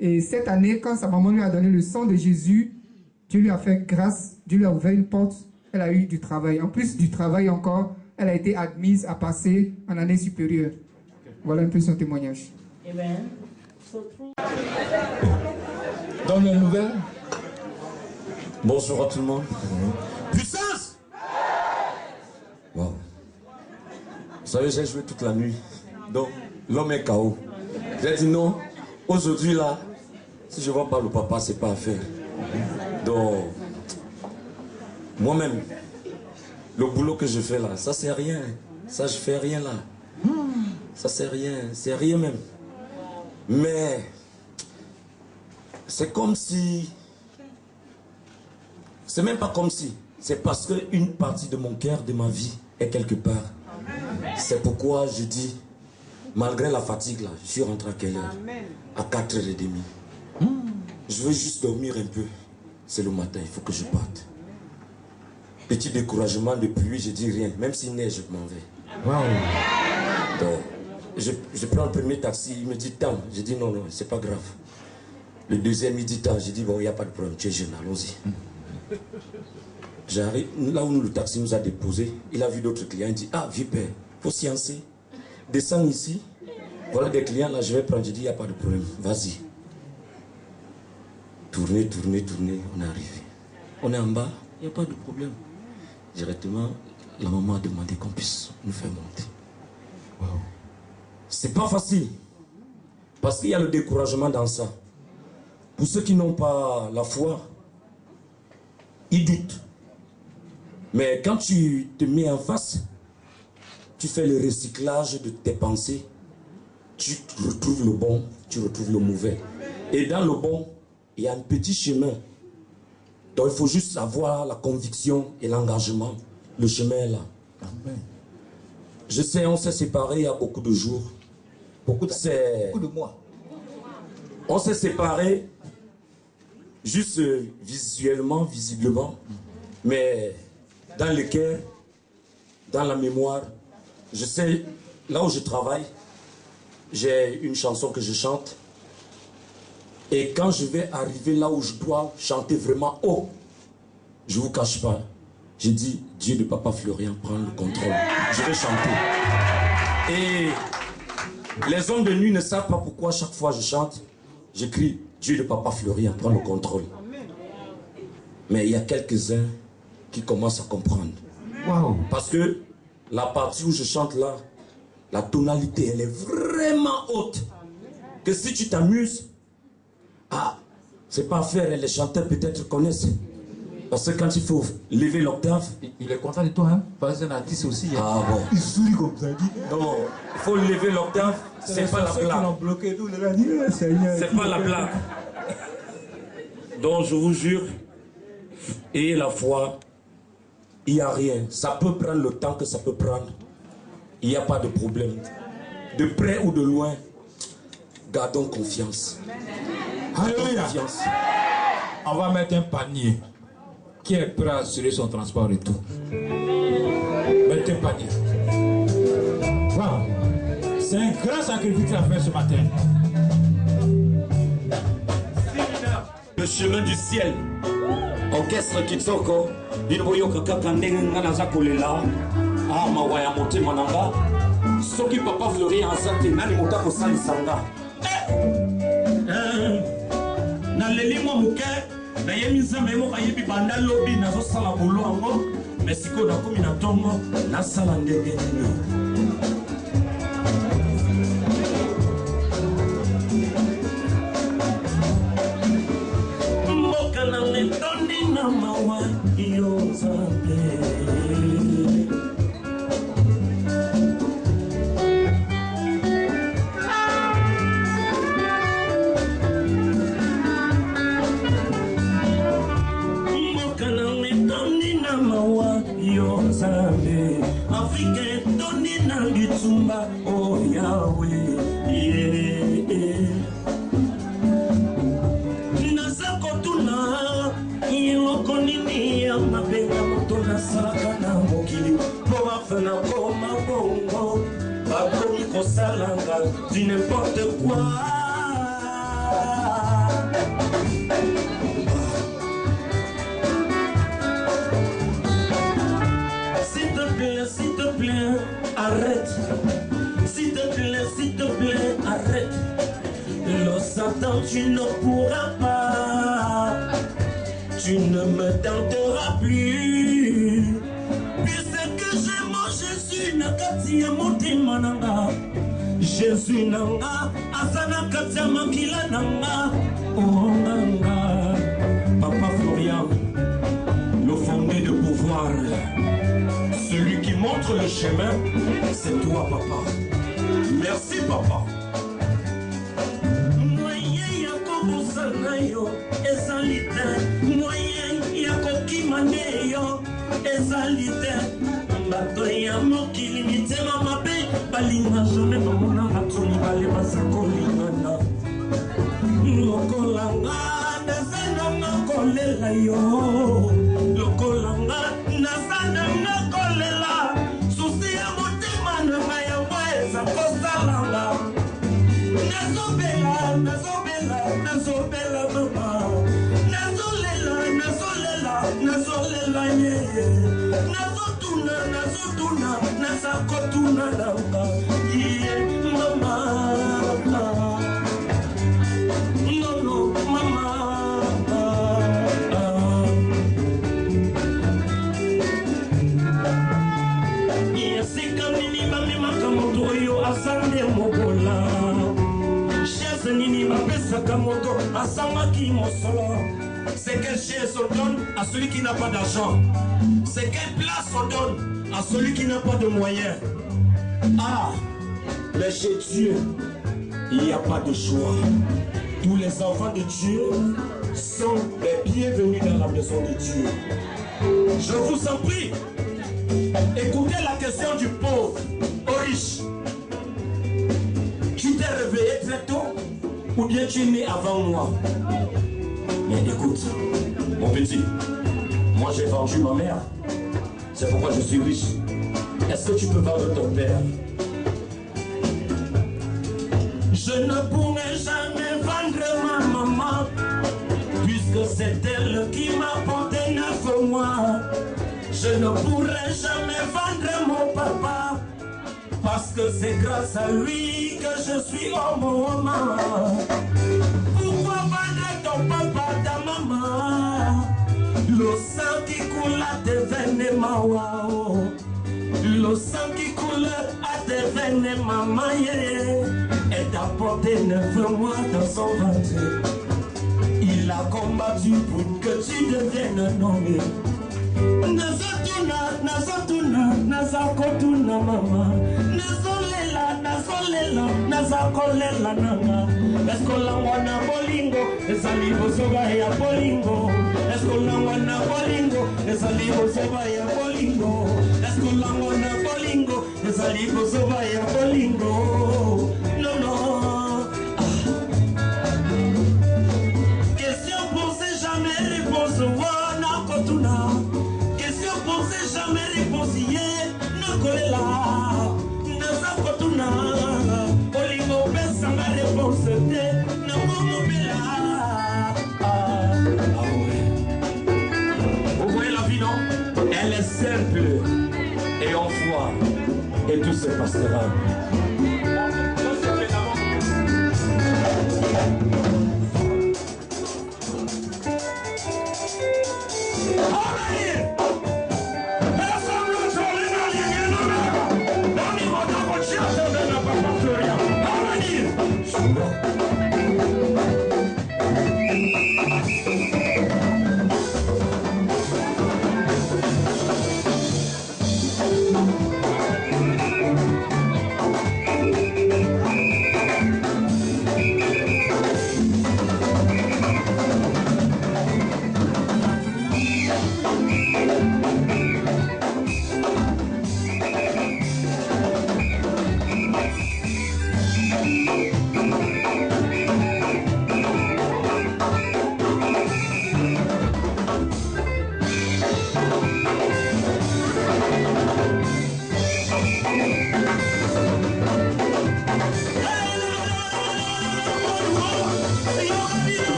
Et cette année, quand sa maman lui a donné le sang de Jésus, Dieu lui a fait grâce, Dieu lui a ouvert une porte, elle a eu du travail. En plus du travail encore, elle a été admise à passer en année supérieure. Voilà un peu son témoignage. Amen. Dans les nouvelles. Bonjour à tout le monde. Puissance! Wow. Vous savez, j'ai joué toute la nuit. Donc, l'homme est KO. J'ai dit non, aujourd'hui là, Si je vois pas le papa, c'est pas à faire. Donc, moi-même, le boulot que je fais là, ça c'est rien. Ça je fais rien là. Ça c'est rien, c'est rien même. Mais c'est comme si, c'est même pas comme si, c'est parce qu'une partie de mon cœur, de ma vie est quelque part. C'est pourquoi je dis, malgré la fatigue là, je suis rentré à quelle heure? À 4h30. Je veux juste dormir un peu. C'est le matin, il faut que je parte. Petit découragement de pluie, je dis rien. Même s'il neige, je m'en vais. Wow. Donc, je prends le premier taxi, il me dit tant. Je dis non, non, c'est pas grave. Le deuxième, il dit tant. Je dis bon, il n'y a pas de problème, tu es jeune, allons-y. J'arrive, là où le taxi nous a déposé, il a vu d'autres clients, il dit ah, vieux père, faut sciencer. Descends ici, voilà des clients, là je vais prendre. Je dis il n'y a pas de problème, vas-y. Tournez, tournez, tournez, on est arrivé. On est en bas, il n'y a pas de problème. Directement, la maman a demandé qu'on puisse nous faire monter. Wow. C'est pas facile. Parce qu'il y a le découragement dans ça. Pour ceux qui n'ont pas la foi, ils doutent. Mais quand tu te mets en face, tu fais le recyclage de tes pensées, tu retrouves le bon, tu retrouves le mauvais. Et dans le bon, il y a un petit chemin. Donc il faut juste avoir la conviction et l'engagement. Le chemin est là. Amen. Je sais, on s'est séparés il y a beaucoup de jours. Beaucoup de mois. On s'est séparés juste visuellement, visiblement. Mais dans le cœur, dans la mémoire, je sais, là où je travaille, j'ai une chanson que je chante. Et quand je vais arriver là où je dois chanter vraiment haut, je ne vous cache pas, j'ai dit, Dieu de Papa Florian, prends le contrôle. Je vais chanter. Et les hommes de nuit ne savent pas pourquoi chaque fois je chante, j'écris, Dieu de Papa Florian, prends le contrôle. Mais il y a quelques-uns qui commencent à comprendre. Wow. Parce que la partie où je chante là, la tonalité, elle est vraiment haute. Que si tu t'amuses, ah, c'est pas à faire, les chanteurs peut-être connaissent. Parce que quand il faut lever l'octave... Il est content de toi, hein? Parce que c'est un artiste aussi. Hein? Ah bon. Il sourit comme ça, il dit... Non, il faut lever l'octave, c'est pas la blague. C'est pas la blague. Donc je vous jure, ayez la foi, il n'y a rien. Ça peut prendre le temps que ça peut prendre. Il n'y a pas de problème. De près ou de loin, gardons confiance. Alléluia. On va mettre un panier. Qui est prêt à assurer son transport et tout? Mettez un panier. Wow. C'est un grand sacrifice à faire ce matin. Le chemin du ciel. Orchestre Kitsoko. Dinoboyo kaka ndenga naza kolela. Ah mawaya mote mananga. Soki Papa Florian azate nani motako sali sanga. Na leli mo muke. Na yemi nzambe mo kayebi banda lobi nazo sala bolo yango mais siko na komi na tongo na sala ndenge nini mboka na letondi na mawa yo nzambe Afrique etoni na bitumba oh Yahweh naza kotuna iloko nini ya mabenga moto nasalaka na mokili po bafana koma bongo bakomi kosalanga du n'importe quoi. Arrête, s'il te plaît, arrête. Le Satan, tu ne pourras pas, tu ne me tenteras plus. Puisque j'ai mon Jésus, Nakati Motimananga, Jésus nanga asana katia makila nanga nanga. Papa Florian, le fondé de pouvoir, celui qui montre le chemin, c'est toi papa. Merci papa. Moyen yako bosana yo ezalite, moyen yako kimane yo ezalite. Bato ya mokili mitema mabe balinga jamais bamona batoni bale basakolingana. Lokolanga nazananga kolela yo, lokolanga nazananga kolela. Susi ya motema nanga yango eza kosalanga. Nazobela, nazobela, nazobela mama. Nazolela, nazolela, nazolela yeye. Nazotuna, nazotuna, nazakotuna nanga yeye mama. C'est quelle chaise on donne à celui qui n'a pas d'argent? C'est quelle place on donne à celui qui n'a pas de moyens? Ah, mais chez Dieu, il n'y a pas de choix. Tous les enfants de Dieu sont les bienvenus dans la maison de Dieu. Je vous en prie, écoutez la question du pauvre au riche. Tu t'es réveillé très tôt ou bien tu es né avant moi? Mais écoute, mon petit, moi j'ai vendu ma mère. C'est pourquoi je suis riche. Est-ce que tu peux vendre ton père? Je ne pourrai jamais vendre ma maman, puisque c'est elle qui m'a porté 9 mois. Je ne pourrai jamais vendre mon papa, parce que c'est grâce à lui que je suis au moment. Pourquoi vendre ton papa, ta maman? Le sang qui coule à tes veines, maman. Le sang qui coule à tes veines, maman, et t'a porté 9 mois dans son ventre. Il a combattu pour que tu deviennes un homme. Nazatuna, nazatuna, nazakotuna mama. Nazolela, nazolela, nazakolela nanga. Eskolangwana bolingo, esalibo soba ya bolingo. Eskolangwana bolingo, esalibo soba ya bolingo. Eskolangwana bolingo, esalibo soba ya bolingo. Non, non. Question posée, jamais réponse. Wana kotuna. Jamais réponse hier, nakolela, nazakotuna, olingo pesa ma réponse te, nakomobela. Ah ouais. Vous voyez la vie, non? Elle est simple et en foi, et tout se passera.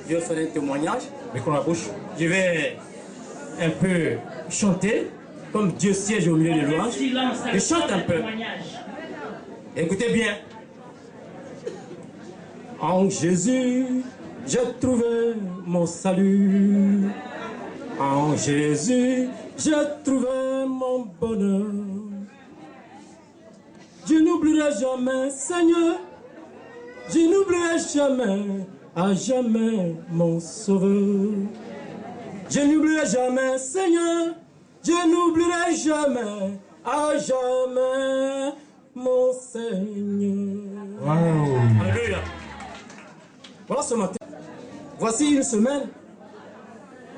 Je vais faire un témoignage. Micro à la bouche. Je vais un peu chanter, comme Dieu siège au milieu des louanges. Je chante un peu. Écoutez bien. En Jésus, j'ai trouvé mon salut. En Jésus, j'ai trouvé mon bonheur. Je n'oublierai jamais, Seigneur. Je n'oublierai jamais, à jamais, mon Sauveur. Je n'oublierai jamais, Seigneur. Je n'oublierai jamais, à jamais, mon Seigneur. Wow. Alléluia. Voilà ce matin. Voici une semaine,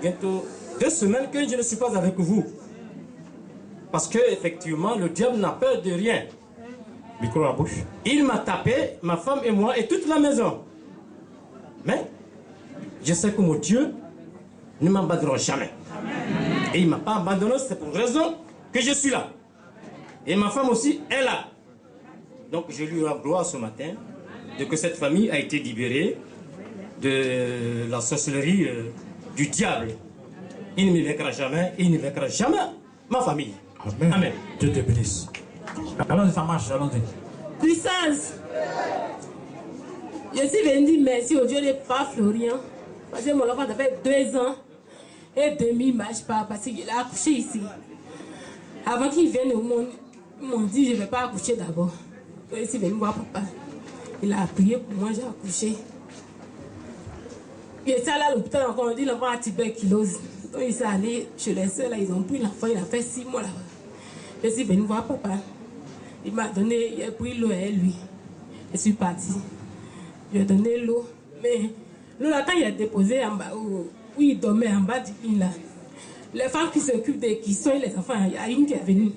bientôt 2 semaines que je ne suis pas avec vous. Parce que effectivement, le diable n'a peur de rien. Micro à la bouche. Il m'a tapé, ma femme et moi, et toute la maison. Mais je sais que mon Dieu ne m'abandonnera jamais. Et il ne m'a pas abandonné, c'est pour raison que je suis là. Et ma femme aussi est là. Donc je lui rends gloire ce matin de que cette famille a été libérée de la sorcellerie du diable. Il ne me vaincra jamais, et il ne vaincra jamais ma famille. Amen. Amen. Dieu te bénisse. Allons-y, ça marche, allons-y. Puissance. Je suis venu dire merci au Dieu de Papa Florian. Parce que mon enfant a fait 2 ans et demi, il ne marche pas parce qu'il a accouché ici. Avant qu'il vienne au monde, ils m'ont dit je ne vais pas accoucher d'abord. Je suis venu voir papa. Il a prié pour moi, j'ai accouché. Il était allé à l'hôpital encore, on dit l'enfant a tuberculose. Donc il s'est allé chez les soeurs, là, ils ont pris l'enfant, il a fait 6 mois là-bas. Je suis venu voir papa. Il m'a donné, il a pris l'eau et lui. Je suis partie. Je lui ai donné l'eau. Mais l'eau là, quand il a déposé en bas, où il dormait en bas du lit là, les femmes qui s'occupent des cuissons et les enfants, il y a une qui est venue.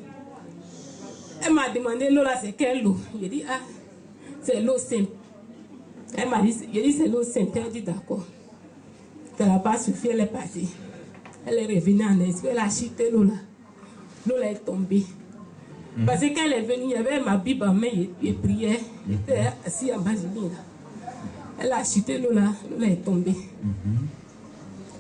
Elle m'a demandé l'eau là, c'est quelle eau? J'ai dit, ah, c'est l'eau simple. Elle m'a dit, j'ai dit, c'est l'eau simple. Elle a dit, d'accord. Ça n'a pas suffi, elle est partie. Elle est revenue en esprit, elle a chuté l'eau là. L'eau là est tombée. Parce que quand elle est venue, il y avait ma Bible en main, il priait. Il était assis en bas du lit là. Elle a chuté l'eau là est tombée.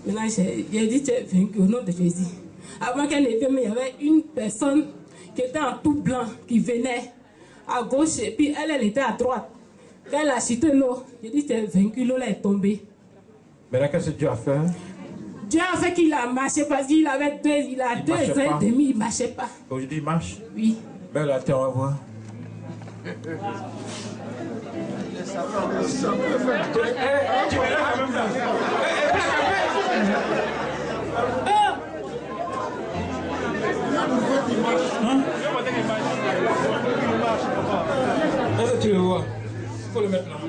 Maintenant, j'ai dit, tu es vaincu au nom de Jésus. Avant qu'elle ne vienne, il y avait une personne qui était en tout blanc, qui venait à gauche, et puis elle était à droite. Quand elle a chuté l'eau, j'ai dit, tu es vaincu, l'eau là est tombée. Mais là, qu'est-ce que Dieu a fait? Dieu a fait qu'il a marché parce qu'il avait 2 ans et demi, il ne marchait pas. Aujourd'hui, il marche? Oui. Ben là, on va voir. Est-ce que tu le vois? Il faut le mettre là. Il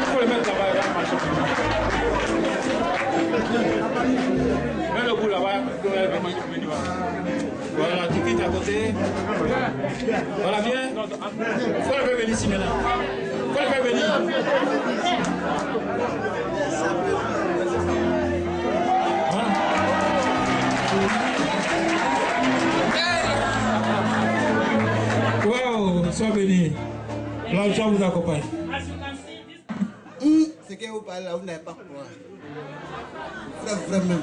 faut le mettre là-bas, il va marcher. Mets le bout là-bas. Voilà, tu quittes à côté. Voilà, viens. Faut le faire venir ici maintenant. Faut le faire venir. Wow, sois béni. L'argent vous accompagne. Ce que vous parlez là, vous n'allez pas croire. Vraiment,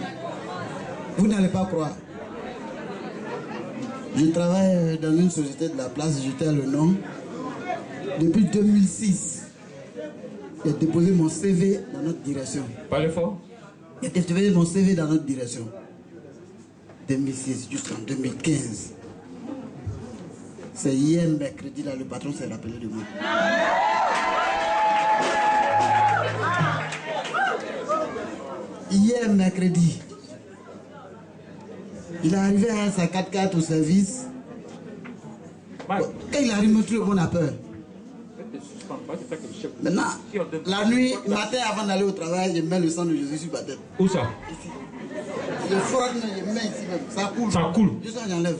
vous n'allez pas croire. Je travaille dans une société de la place, j'étais à le nom. Depuis 2006, j'ai déposé mon CV dans notre direction. Parlez fort. J'ai déposé mon CV dans notre direction. 2006 jusqu'en 2015. C'est hier mercredi, là, le patron s'est rappelé de moi. Hier mercredi, il est arrivé à sa 4x4 au service. Quand il arrive, il me trouve, on a peur. Maintenant, la nuit, le matin avant d'aller au travail, je mets le sang de Jésus sur ma tête. Où ça? Ici. Je frotte, je mets ici même. Ça coule. Ça coule. Juste ça, j'enlève.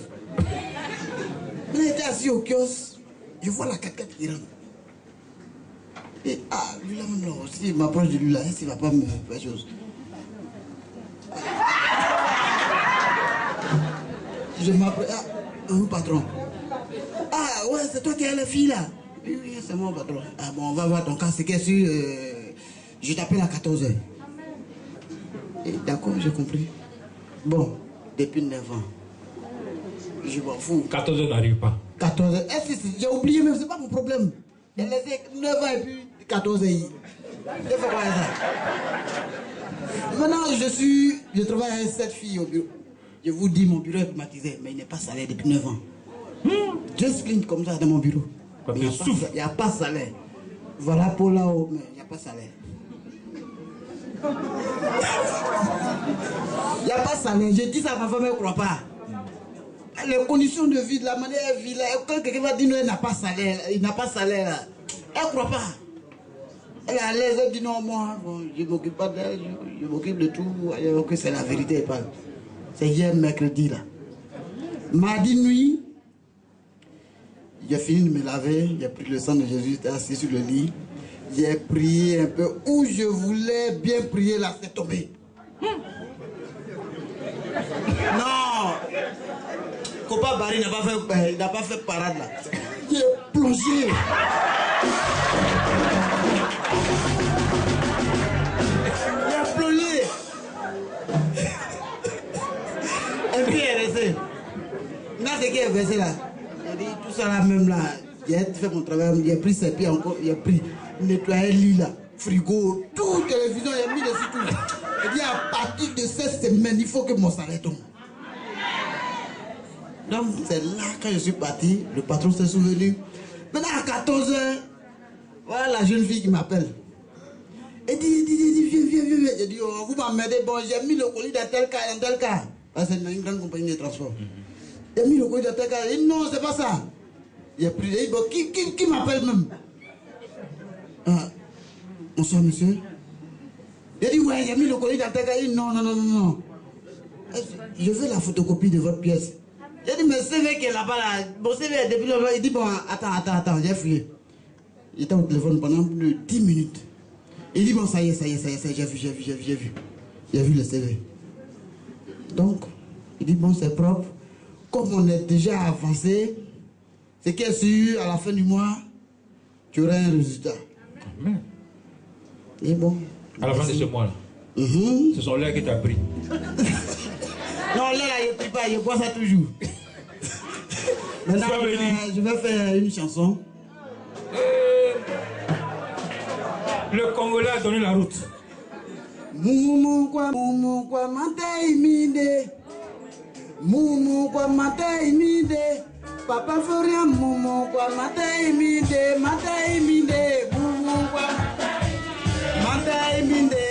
Il était assis au kiosque. Je vois la 4x4 qui rentre. Et lui là même là, si je m'approche de lui là, il ne va pas me faire chose. Je m'approche. Patron. Ouais, c'est toi qui as la fille là. Oui, c'est mon patron. Bon, on va voir ton cas. C'est qu'est-ce que je t'appelle à 14h. D'accord, j'ai compris. Bon, depuis 9 ans. Je m'en fous. 14h n'arrive pas. 14h. J'ai oublié même, c'est pas mon problème. J'ai laissé 9 ans et puis 14h. C'est pas quoi ça. Maintenant, je travaille avec cette fille au bureau. Je vous dis, mon bureau est climatisé, mais il n'est pas salaire depuis 9 ans. Just clean comme ça dans mon bureau. Il n'y a pas de salaire. Voilà pour là-haut, mais il n'y a pas de salaire. Il n'y a pas de salaire. Je dis ça à ma femme, elle ne croit pas. Les conditions de vie, de la manière de vie, là, quand quelqu'un va dire non, il n'a pas de salaire, il n'a pas de salaire, là, elle ne croit pas. Elle est à l'aise, elle dit non, moi, bon, je ne m'occupe pas d'elle, je m'occupe de tout, alors que c'est la vérité, elle parle. C'est hier, mercredi, là. Mardi nuit, j'ai fini de me laver, j'ai pris le sang de Jésus, j'étais assis sur le lit. J'ai prié un peu. Où je voulais bien prier, là, c'est tombé. Non! Copa Barry n'a pas fait parade, là. J'ai plongé. J'ai plongé. Et puis, elle est restée. Là, c'est qui est versé, là? J'ai dit, tout ça, là, même, là. J'ai fait mon travail, j'ai pris ses pieds encore, j'ai pris nettoyer le lit là, frigo, tout, télévision, j'ai mis dessus tout. J'ai dit à partir de cette semaine, il faut que mon salaire tombe. Donc c'est là quand je suis parti, le patron s'est souvenu. Maintenant à 14h, voilà la jeune fille qui m'appelle. Elle dit, viens. J'ai dit, oh, vous m'emmerdez, bon, j'ai mis le colis dans tel cas, Parce que c'est une grande compagnie de transport. J'ai mis le colis dans tel cas, elle dit, non, c'est pas ça. J'ai pris, bon, qui m'appelle même? Bonsoir, monsieur. Il a dit, ouais, j'ai mis le colis dans ta cahier. Non. Je veux la photocopie de votre pièce. J'ai dit, mais CV qui est là-bas, là, mon CV est depuis longtemps. Il dit, bon, attends, j'ai fouillé. Il était au téléphone pendant plus de 10 minutes. Il dit, bon, ça y est, j'ai vu. J'ai vu le CV. Donc, il dit, bon, c'est propre. Comme on est déjà avancé, c'est qu'il est sûr, à la fin du mois, tu auras un résultat. Amen. Et bon. À la fin de ce mois-là, ce sont l'air qui t'a pris. Non, l'air là, je ne prie pas, je bois ça toujours. Maintenant, je vais faire une chanson. Le Congolais a donné la route. Moumou kwa matai mide. Moumou kwa matai mide. Papa Florian moumou kwa matai mide. Moumou kwa matai mide.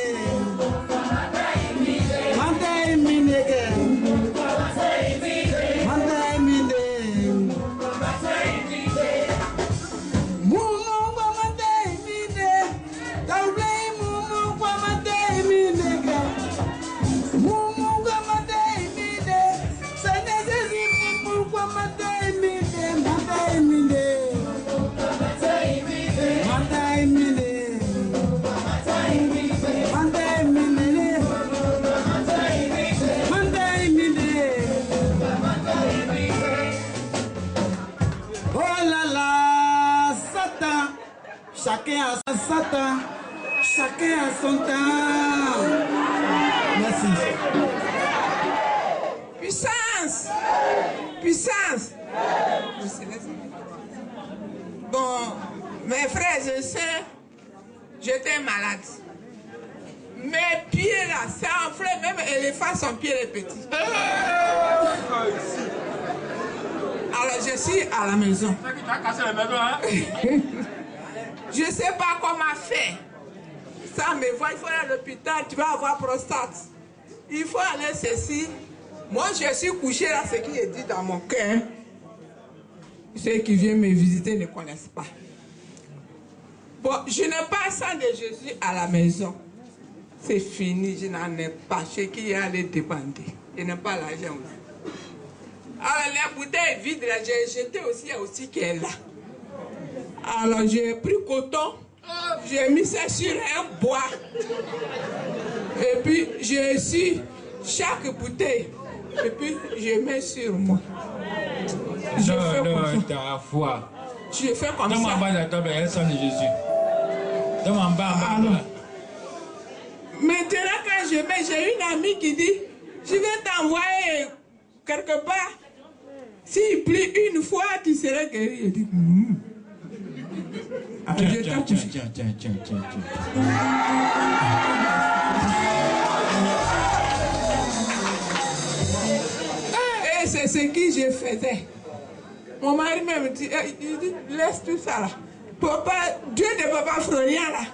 Chacun a son temps, chacun a son temps. Merci. Puissance. puissance. Bon, mes frères et sœurs, j'étais malade. Mes pieds là, c'est enflé, même éléphant, son pied est petit. Alors je suis à la maison. Je ne sais pas comment faire. Ça me voit, il faut aller à l'hôpital, tu vas avoir prostate. Il faut aller ceci. Moi, je suis couché là, ce qui est dit dans mon cœur. Ceux qui viennent me visiter ne connaissent pas. Bon, je n'ai pas sang de Jésus à la maison. C'est fini, je n'en ai pas. Chez qui est allé demander. Je n'ai pas l'argent aussi. Alors, la bouteille vide, là, j'ai jeté aussi, il y a aussi qui est là. Alors, j'ai pris coton, j'ai mis ça sur un bois. Et puis, j'ai su chaque bouteille. Et puis, je mets sur moi. Non, ta foi. Je fais comme ça. Donne-moi en bas de la table, il y a le sang de Jésus. Donne-moi en bas, en bas. Maintenant, quand je mets, j'ai une amie qui dit, je vais t'envoyer quelque part. S'il plie une fois, tu seras guéri. Je dis, Tiens. Et c'est ce que je faisais. Mon mari même dit, il dit, laisse tout ça là. Papa, Dieu de Papa Florian là,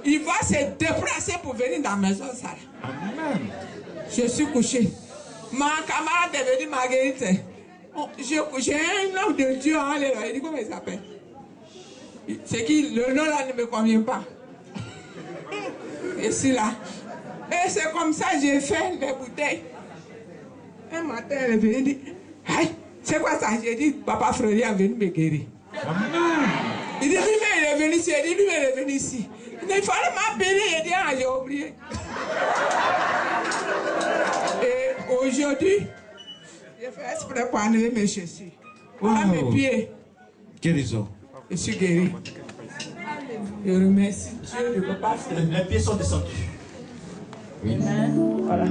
il va se déplacer pour venir dans la maison ça là. Amen. Je suis couché. Ma camarade est venue Marguerite. J'ai un homme de Dieu en l'air. Il dit comment il s'appelle? C'est qui le nom là ne me convient pas. Et c'est là. Et c'est comme ça que j'ai fait les bouteilles. Un matin, elle est venue dire, hey, c'est quoi ça? J'ai dit, Papa Freddy est venu me guérir. Il dit, lui-même il est venu ici. Il dit, lui-même il est venu ici. Il fallait m'appeler. Il dit, ah, j'ai oublié. Et aujourd'hui, j'ai fait exprès pour enlever mes chaussures. Voilà mes pieds. Guérison. Je suis guéri. Je remercie Dieu de Papa Freddy. Les pieds sont descendus. Amen. Voilà.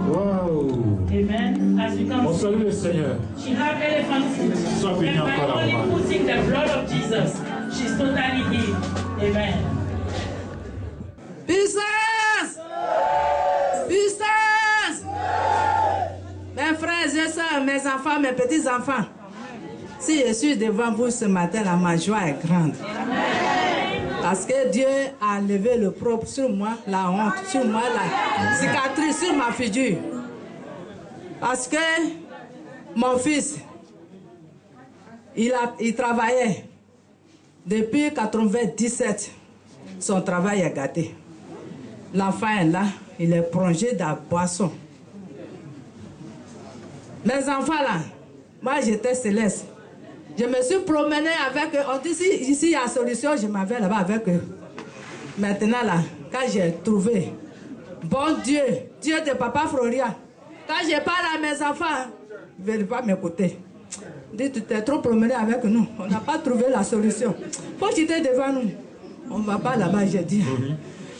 Wow. Amen. As we come, On salue le Seigneur. she had elephant foot. Sois béni And by encore only là-bas. putting the blood of Jesus, she's totally healed. Amen. Puissance! Puissance! Mes frères et sœurs, mes enfants, mes petits-enfants, si je suis devant vous ce matin, ma joie est grande. Parce que Dieu a levé le propre sur moi, la honte, sur moi, la cicatrice sur ma figure. Parce que mon fils, il travaillait depuis 1997. Son travail est gâté. L'enfant est là, il est plongé dans la boisson. Mes enfants là, moi j'étais céleste. Je me suis promenée avec eux. On dit ici il y a solution, je m'en vais là-bas avec eux. Maintenant là, quand j'ai trouvé, bon Dieu, Dieu de Papa Florian, quand je parle à mes enfants, ils ne veulent pas m'écouter. Dis, tu t'es trop promené avec nous, on n'a pas trouvé la solution. Faut que tu étais devant nous. On ne va pas là-bas, j'ai dit.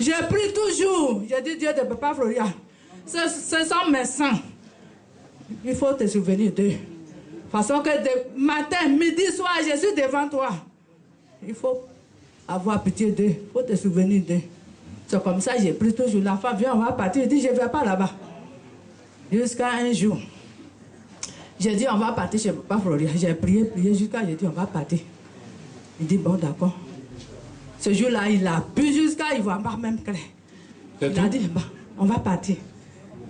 Je prie toujours, j'ai dit Dieu de Papa Florian, ce sont mes sangs. Il faut te souvenir d'eux. Façon que de matin, midi, soir, je suis devant toi. Il faut avoir pitié d'eux. Il faut te souvenir d'eux. C'est comme ça, j'ai pris toujours. La femme vient, on va partir. Il dit, je ne vais pas là-bas. Jusqu'à un jour, j'ai dit, on va partir chez Papa Florian. J'ai prié jusqu'à, j'ai dit, on va partir. Il dit, bon, d'accord. Ce jour-là, il a bu jusqu'à, il ne voit pas même clair. Il a dit, bon, on va partir.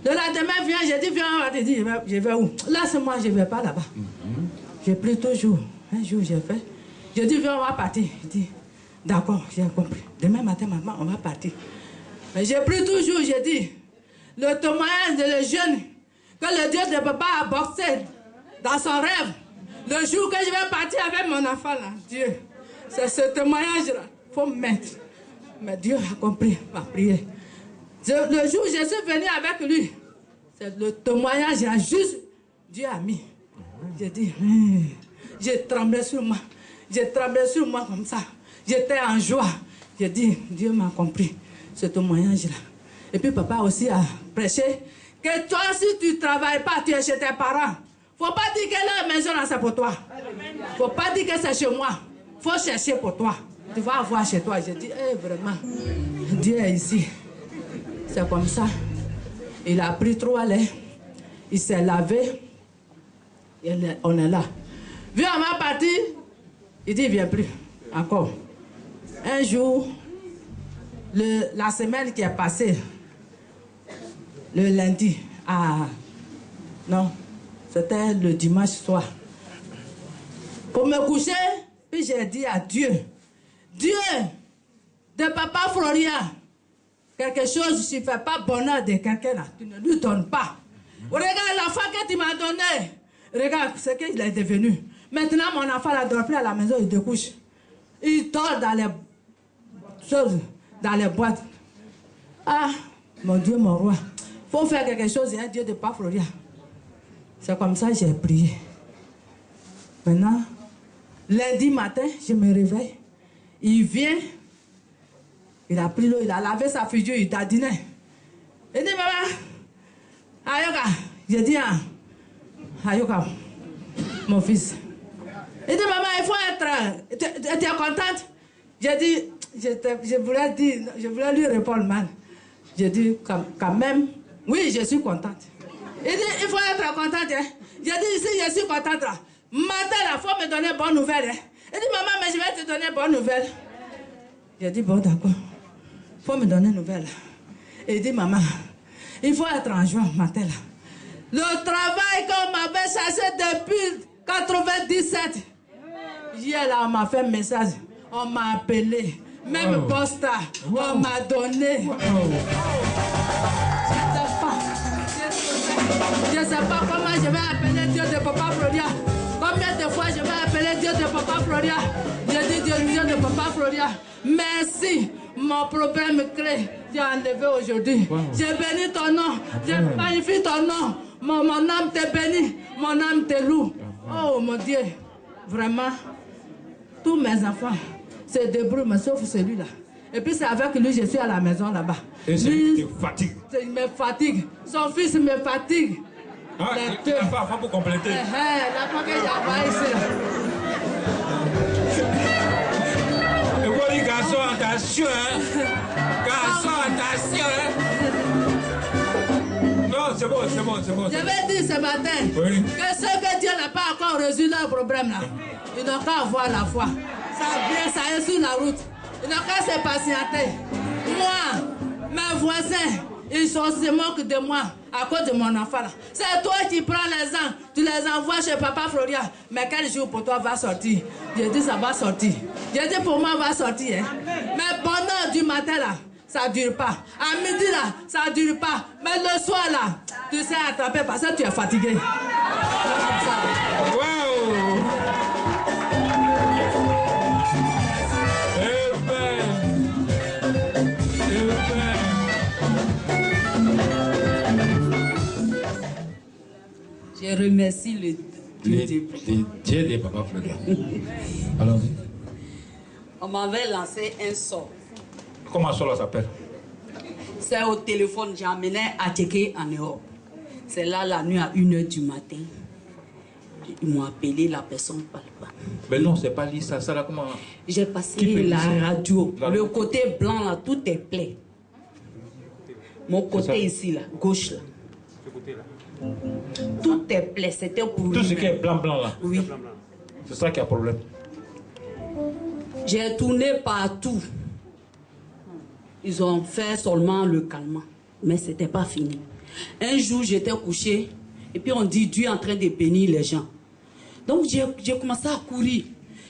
Le lendemain vient, j'ai dit, viens, on va te dire, je vais où? Laisse-moi, je ne vais pas là-bas. J'ai pris toujours. Un jour, j'ai fait. J'ai dit, viens, on va partir. Il dit, d'accord, j'ai compris. Demain matin, maman, on va partir. Mais j'ai pris toujours, j'ai dit, le témoignage de le jeune, que le Dieu de papa a boxé dans son rêve. Le jour que je vais partir avec mon enfant, là, Dieu, c'est ce témoignage-là. Il faut me mettre. Mais Dieu a compris ma prière. Le jour où je suis venu avec lui, c'est le témoignage, juste Dieu a mis. J'ai dit, j'ai tremblé sur moi. J'ai tremblé sur moi comme ça. J'étais en joie. J'ai dit, Dieu m'a compris, ce témoignage-là. Et puis papa aussi a prêché que toi, si tu ne travailles pas, tu es chez tes parents. Faut pas dire que la maison là c'est pour toi. Faut pas dire que c'est chez moi. Faut chercher pour toi. Tu vas avoir chez toi. J'ai dit, vraiment, Dieu est ici. C'est comme ça. Il a pris 3 laits. Il s'est lavé. On est là. Vu à ma partie, il dit, il ne vient plus. Encore. Un jour, la semaine qui est passée, le lundi, non, c'était le dimanche soir. Pour me coucher, puis j'ai dit à Dieu, Dieu, de papa Florian, quelque chose, je ne fais pas bonheur de quelqu'un là, tu ne lui donnes pas. Regarde l'enfant que tu m'as donné. Regarde ce qu'il est devenu. Maintenant, mon enfant ne dort plus à la maison, il découche. Il dort dans les choses, dans les boîtes. Ah, mon Dieu, mon roi. Il faut faire quelque chose, il y a un Dieu de papa Florian. C'est comme ça que j'ai prié. Maintenant, lundi matin, je me réveille. Il vient, il a pris l'eau, il a lavé sa figure, il t'a dîné. Il dit, maman, Ayoka, j'ai dit, Ayoka, mon fils. Il dit, maman, il faut être, tu es contente? J'ai dit, je voulais lui répondre mal. J'ai dit, quand même, oui, je suis contente. Il dit, il faut être contente. Hein? J'ai dit, ici, je suis contente. Là. Matin, il faut me donner bonne nouvelle. Hein? Il dit, maman, mais je vais te donner bonne nouvelle. J'ai dit, bon, d'accord. Il faut me donner une nouvelle. Il dit, maman, il faut être en joie matin. Là. Le travail qu'on m'avait cherché depuis 97. Hier, là, on m'a fait un message. On m'a appelé. Même posta, on m'a donné. Je ne sais pas comment je vais appeler Dieu de papa Florian. Combien de fois je vais appeler Dieu de papa Florian. Je dis Dieu de papa Florian. Merci, mon problème clé, tu as enlevé aujourd'hui. Je bénis ton nom, je magnifie ton nom. Mon âme te bénit, mon âme te loue. Oh mon Dieu, vraiment, tous mes enfants se débrouillent, mais sauf celui-là. Et puis c'est avec lui que je suis à la maison là-bas. Et c'est lui qui te fatigue. Il me fatigue. Son fils me fatigue. Ah, il n'a pas pour compléter. La fois que j'ai ici. Et voilà, garçon, attention, hein. Garçon, attention, hein. Non, c'est bon. Je vais dire ce matin que ceux que Dieu n'a pas encore résolu leur problème là, ils n'ont qu'à avoir la foi. Ça est sur la route. Ils n'ont qu'à se patienter. Moi, mes voisins, ils se moquent de moi à cause de mon enfant là. C'est toi qui prends les gens, tu les envoies chez papa Florian. Mais quel jour pour toi va sortir? J'ai dit ça va sortir. J'ai dit pour moi va sortir. Hein. Mais bonheur du matin là, ça ne dure pas. À midi là, ça ne dure pas. Mais le soir là, tu sais attraper parce que tu es fatigué. Waouh! Je remercie le Dieu de papa Florian. Allons-y. On m'avait lancé un sort. Comment cela s'appelle? C'est au téléphone, j'ai amené à checker en Europe. C'est là la nuit à 1h du matin. Ils m'ont appelé, la personne ne parle pas. Mais non, c'est pas lui, ça là comment? J'ai passé la radio. Le côté blanc là, tout est plein. Mon côté ici là, gauche là. Tout est plein, c'était pour tout ce qui est blanc là. Oui. C'est ça qui a problème. J'ai tourné partout. Ils ont fait seulement le calmant. Mais ce n'était pas fini. Un jour, j'étais couché. Et puis on dit Dieu est en train de bénir les gens. Donc j'ai commencé à courir.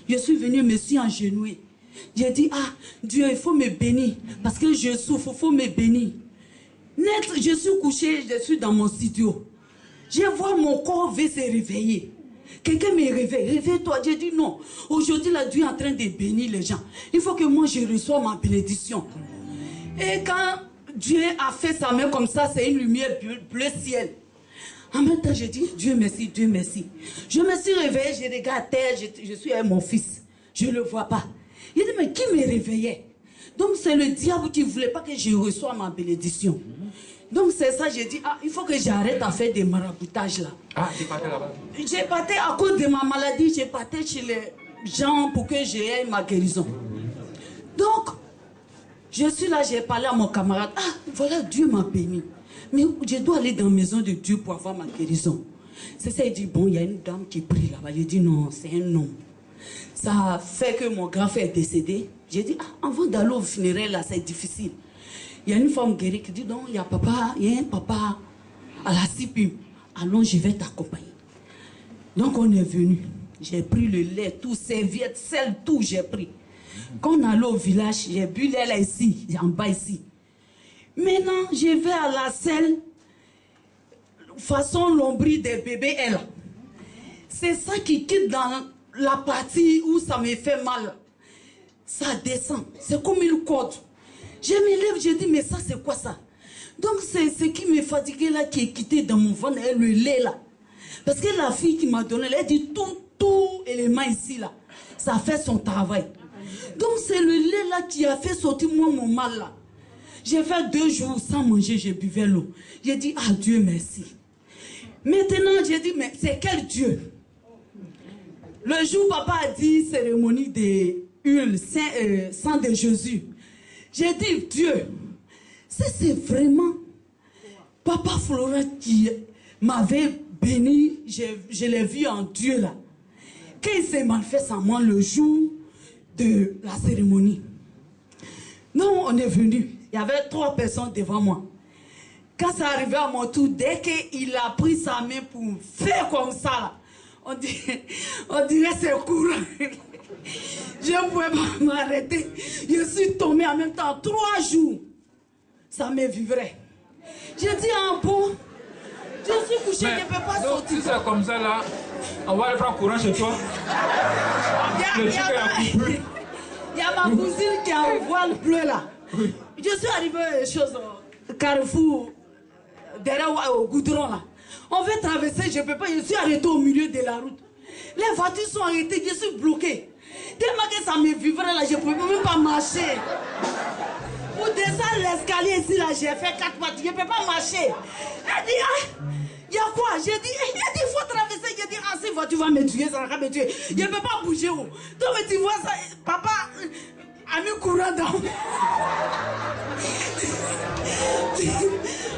Je suis venu, me suis engenouillé. J'ai dit, ah, Dieu, il faut me bénir. Parce que je souffre, il faut me bénir. Net, je suis couché, je suis dans mon studio. Je vois mon corps veut se réveiller. Quelqu'un me réveille. Réveille-toi. J'ai dit non. Aujourd'hui, là, Dieu est en train de bénir les gens. Il faut que moi, je reçoive ma bénédiction. Et quand Dieu a fait sa main comme ça, c'est une lumière bleu ciel. En même temps, j'ai dit, Dieu merci, Dieu merci. Je me suis réveillée, je regarde terre, je suis avec mon fils. Je ne le vois pas. Il dit, mais qui me réveillait? Donc c'est le diable qui ne voulait pas que je reçoive ma bénédiction. Donc c'est ça, j'ai dit, il faut que j'arrête à faire des maraboutages là. Ah, tu partais là-bas? J'ai parté à cause de ma maladie, j'ai parté chez les gens pour que j'aie ma guérison. Donc, je suis là, j'ai parlé à mon camarade. Ah, voilà, Dieu m'a béni. Mais je dois aller dans la maison de Dieu pour avoir ma guérison. C'est ça, il dit, bon, il y a une dame qui prie là-bas. J'ai dit, non, c'est un homme. Ça fait que mon grand-frère est décédé. J'ai dit, avant d'aller au funérail, là, c'est difficile. Il y a une femme guérie qui dit, non, il y a un papa à la CIPIM. Allons, je vais t'accompagner. Donc, on est venu. J'ai pris le lait, tout, serviette, sel, tout, j'ai pris. Quand on allait au village, j'ai bu l'air là ici, en bas ici. Maintenant, je vais à la selle, façon lombrie des bébés, elle. C'est ça qui quitte dans la partie où ça me fait mal. Ça descend, c'est comme une corde. Je me lève, je dis, mais ça, c'est quoi ça? Donc, c'est ce qui me fatiguait là, qui est quitté dans mon ventre, et le lait là. Parce que la fille qui m'a donné, elle a dit, tout élément ici là, ça fait son travail. Donc, c'est le lait là qui a fait sortir moi mon mal là. J'ai fait 2 jours sans manger, j'ai buvais l'eau. J'ai dit, ah Dieu merci. Maintenant, j'ai dit, mais c'est quel Dieu? Le jour, papa a dit cérémonie de huile, sang de Jésus. J'ai dit, Dieu, c'est vraiment Papa Florent qui m'avait béni, je l'ai vu en Dieu là. Quand il s'est mal fait sans moi le jour de la cérémonie. Non, on est venu. Il y avait 3 personnes devant moi. Quand ça arrivait à mon tour, dès qu'il a pris sa main pour faire comme ça, là, on dirait c'est courant. Je ne pouvais pas m'arrêter. Je suis tombée en même temps 3 jours. Ça me vivrait. J'ai dit en bon, je suis couché, je ne peux pas sortir. Si c'est comme ça là, on va aller prendre courant chez toi. Il y a ma cousine qui a un voile bleu là. Je suis arrivé Carrefour, derrière au goudron là. On veut traverser, je ne peux pas, je suis arrêté au milieu de la route. Les voitures sont arrêtées, je suis bloqué. Tellement que ça me vivrait là, je ne pouvais même pas marcher. Pour descendre l'escalier ici là, j'ai fait 4 pas, je ne peux pas marcher. Elle dit, il y a quoi? J'ai dit, il faut traverser. J'ai dit, cette voiture va me tuer, ça va me tuer. Je ne peux pas bouger. Donc tu vois ça, papa a mis courant dans moi.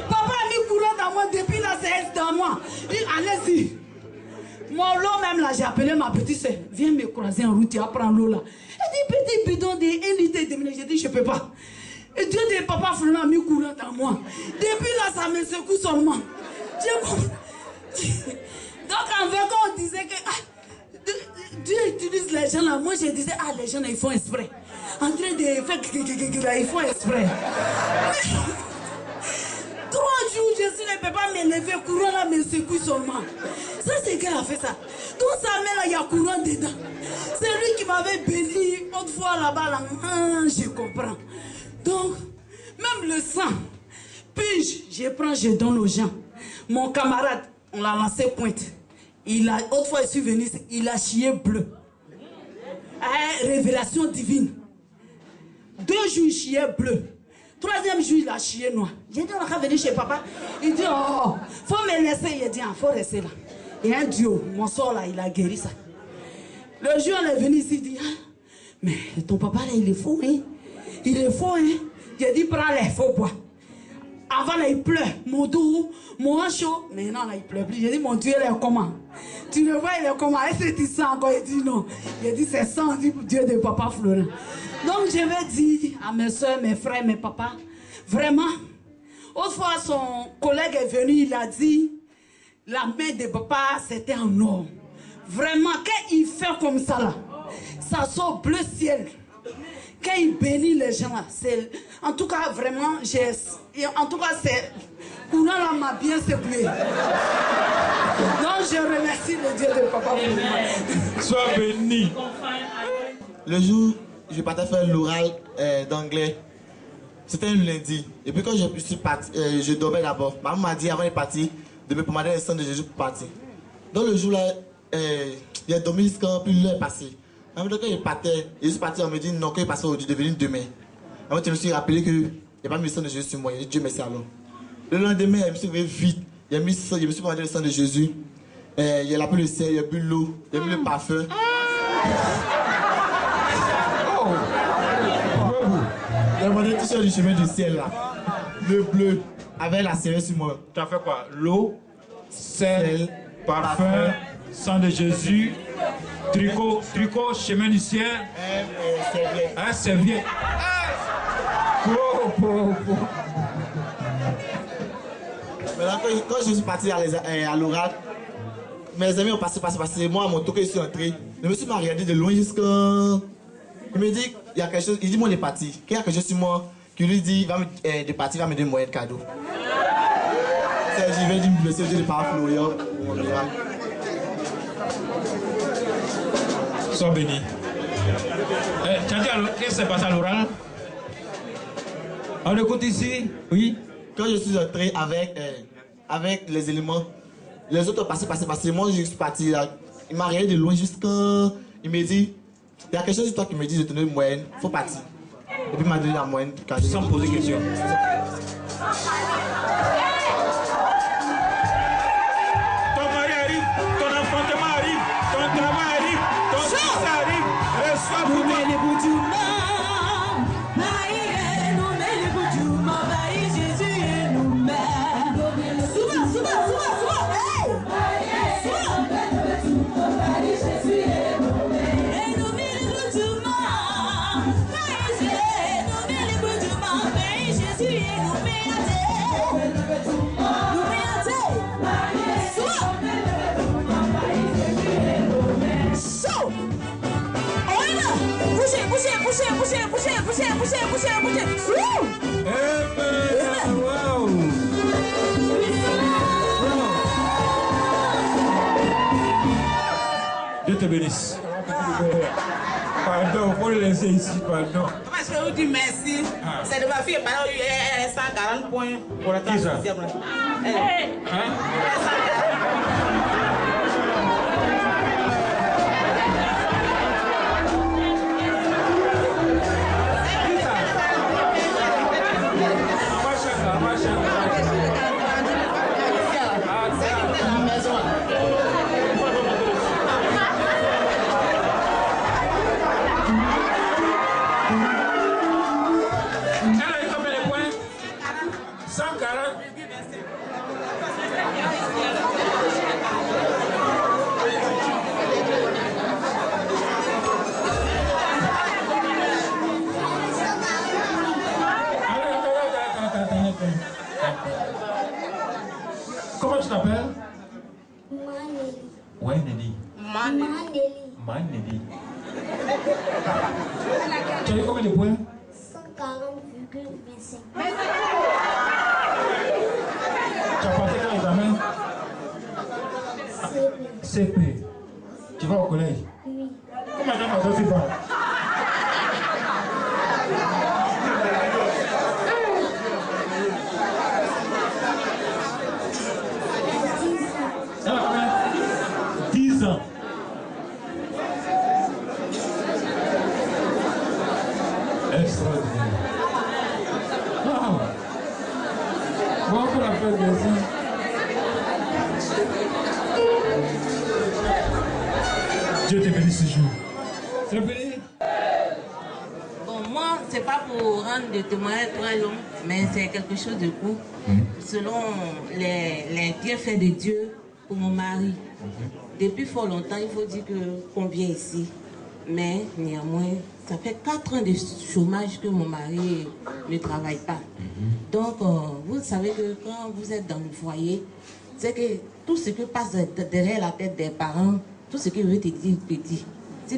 Papa a mis courant dans moi, depuis là c'est dans moi. Il dit, allez-y. Mon lot même là, j'ai appelé ma petite soeur. Viens me croiser en route, tu vas prendre l'eau là. Elle dit, petit bidon de 1 litre et demi. J'ai dit, je ne peux pas. Et Dieu de papa Florent a mis courant dans moi. Depuis là, ça me secoue seulement. Donc en fait, quand on disait que Dieu utilise les gens là, moi je disais, les gens là, ils font exprès. En train de faire, ils font exprès. 3 jours, je suis là, je ne peux pas me lever, courant là me secoue seulement. Ça, c'est qu'elle a fait ça. Donc sa mère là, il y a courant dedans. C'est lui qui m'avait béni autrefois là-bas, là. Je comprends. Donc, même le sang, puis je prends, je donne aux gens. Mon camarade, on l'a lancé pointe. Autrefois, je suis venu, il a chié bleu. Révélation divine. 2 jours, il chiait bleu. 3e jour, il a chié noir. J'ai dit, on va venir chez papa. Il dit, faut me laisser. Il dit, faut rester là. Et un duo, mon sort là, il a guéri ça. Le jour, on est venu ici, il dit, mais ton papa là, il est faux, hein. Il est faux, hein. J'ai dit, prends-les, faut boire. Avant là, il pleut. Mon dos, mon chaud. Maintenant là, il pleut plus. J'ai dit, mon Dieu, il est comment? Tu le vois, il est comment? Est-ce que tu sens encore? Il dit non. J'ai dit, c'est sans Dieu de papa Florent. Donc, je vais dire à mes soeurs, mes frères, mes papas, vraiment, autrefois, son collègue est venu, il a dit, la main de papa, c'était en or. Vraiment, quand il fait comme ça là, ça sort bleu ciel. Quand il bénit les gens là, c'est... En tout cas, vraiment, en tout cas, c'est... Courant là m'a bien secoué. Donc, je remercie le Dieu de papa. Sois béni. Le jour, je partais faire l'oral d'anglais. C'était un lundi. Et puis quand je suis parti, je dormais d'abord. Maman m'a dit avant de partir, de me commander le sang de Jésus pour partir. Donc le jour là, il a dormi quand plus l'heure est passée. Quand il partait, je suis parti, on me dit non, quand il passait aujourd'hui, de venir demain. Avant, je me suis rappelé qu'il n'y a pas mis le sang de Jésus sur moi. Il dit Dieu merci alors. Le lendemain, je me suis réveillé vite. Je me suis demandé le sang de Jésus. Il a pris le ciel, il a bu l'eau, il a bu le parfum. Il a demandé tout sur le chemin du ciel là. Le bleu, avec la cérette sur moi. Tu as fait quoi? L'eau, sel, parfum, sang de Jésus, tricot, chemin du ciel. Un serviette. Maintenant, quand je suis parti à l'oral, mes amis ont passé. Moi, à mon tour, je suis entré. Je me suis regardé de loin jusqu'à. Il me dit, il y a quelque chose. Il dit, moi, il est parti. Il y a quelque chose sur moi qui lui dit, il va me donner un moyen de cadeau. Je vais dire, monsieur Dieu de Papa Florian. Sois béni. Tu as dit qu'est-ce qui s'est passé à l'oral? On écoute ici? Oui. Quand je suis entré avec les éléments, les autres ont passé. Moi, je suis parti là. Il m'a regardé de loin jusqu'à. Il me dit, il y a quelque chose de toi qui me dit, je te donne une moyenne, il faut partir. Et puis il m'a donné la moyenne. Sans me poser question. Ton mari arrive, ton enfantement arrive, ton travail arrive, ton fils arrive. Reçois pour toi. Dieu te bénisse. Pardon, faut le laisser ici, pardon. Je vais vous dire merci. C'est de ma fille, elle a 140 points pour la transition. Comment tu t'appelles? Maneli. Ouais, Nelly. Maneli. Tu as eu combien de points? 140,25. Tu as passé quel examen? CP. Tu vas au collège? Oui. Comment tu vas passer ça? Ah, 10 ans. Extraordinaire. Wow. Bon pour la fête des ans. Dieu te bénisse ce jour. C'est béni. Bon, moi, c'est pas pour rendre des témoignages très longs, mais c'est quelque chose de court. Selon les bienfaits de Dieu pour mon mari. Depuis fort longtemps, il faut dire qu'on vient ici. Mais néanmoins, ça fait 4 ans de chômage que mon mari ne travaille pas. Donc, vous savez que quand vous êtes dans le foyer, c'est que tout ce qui passe derrière la tête des parents, tout ce qu'ils veulent te dire, te dit.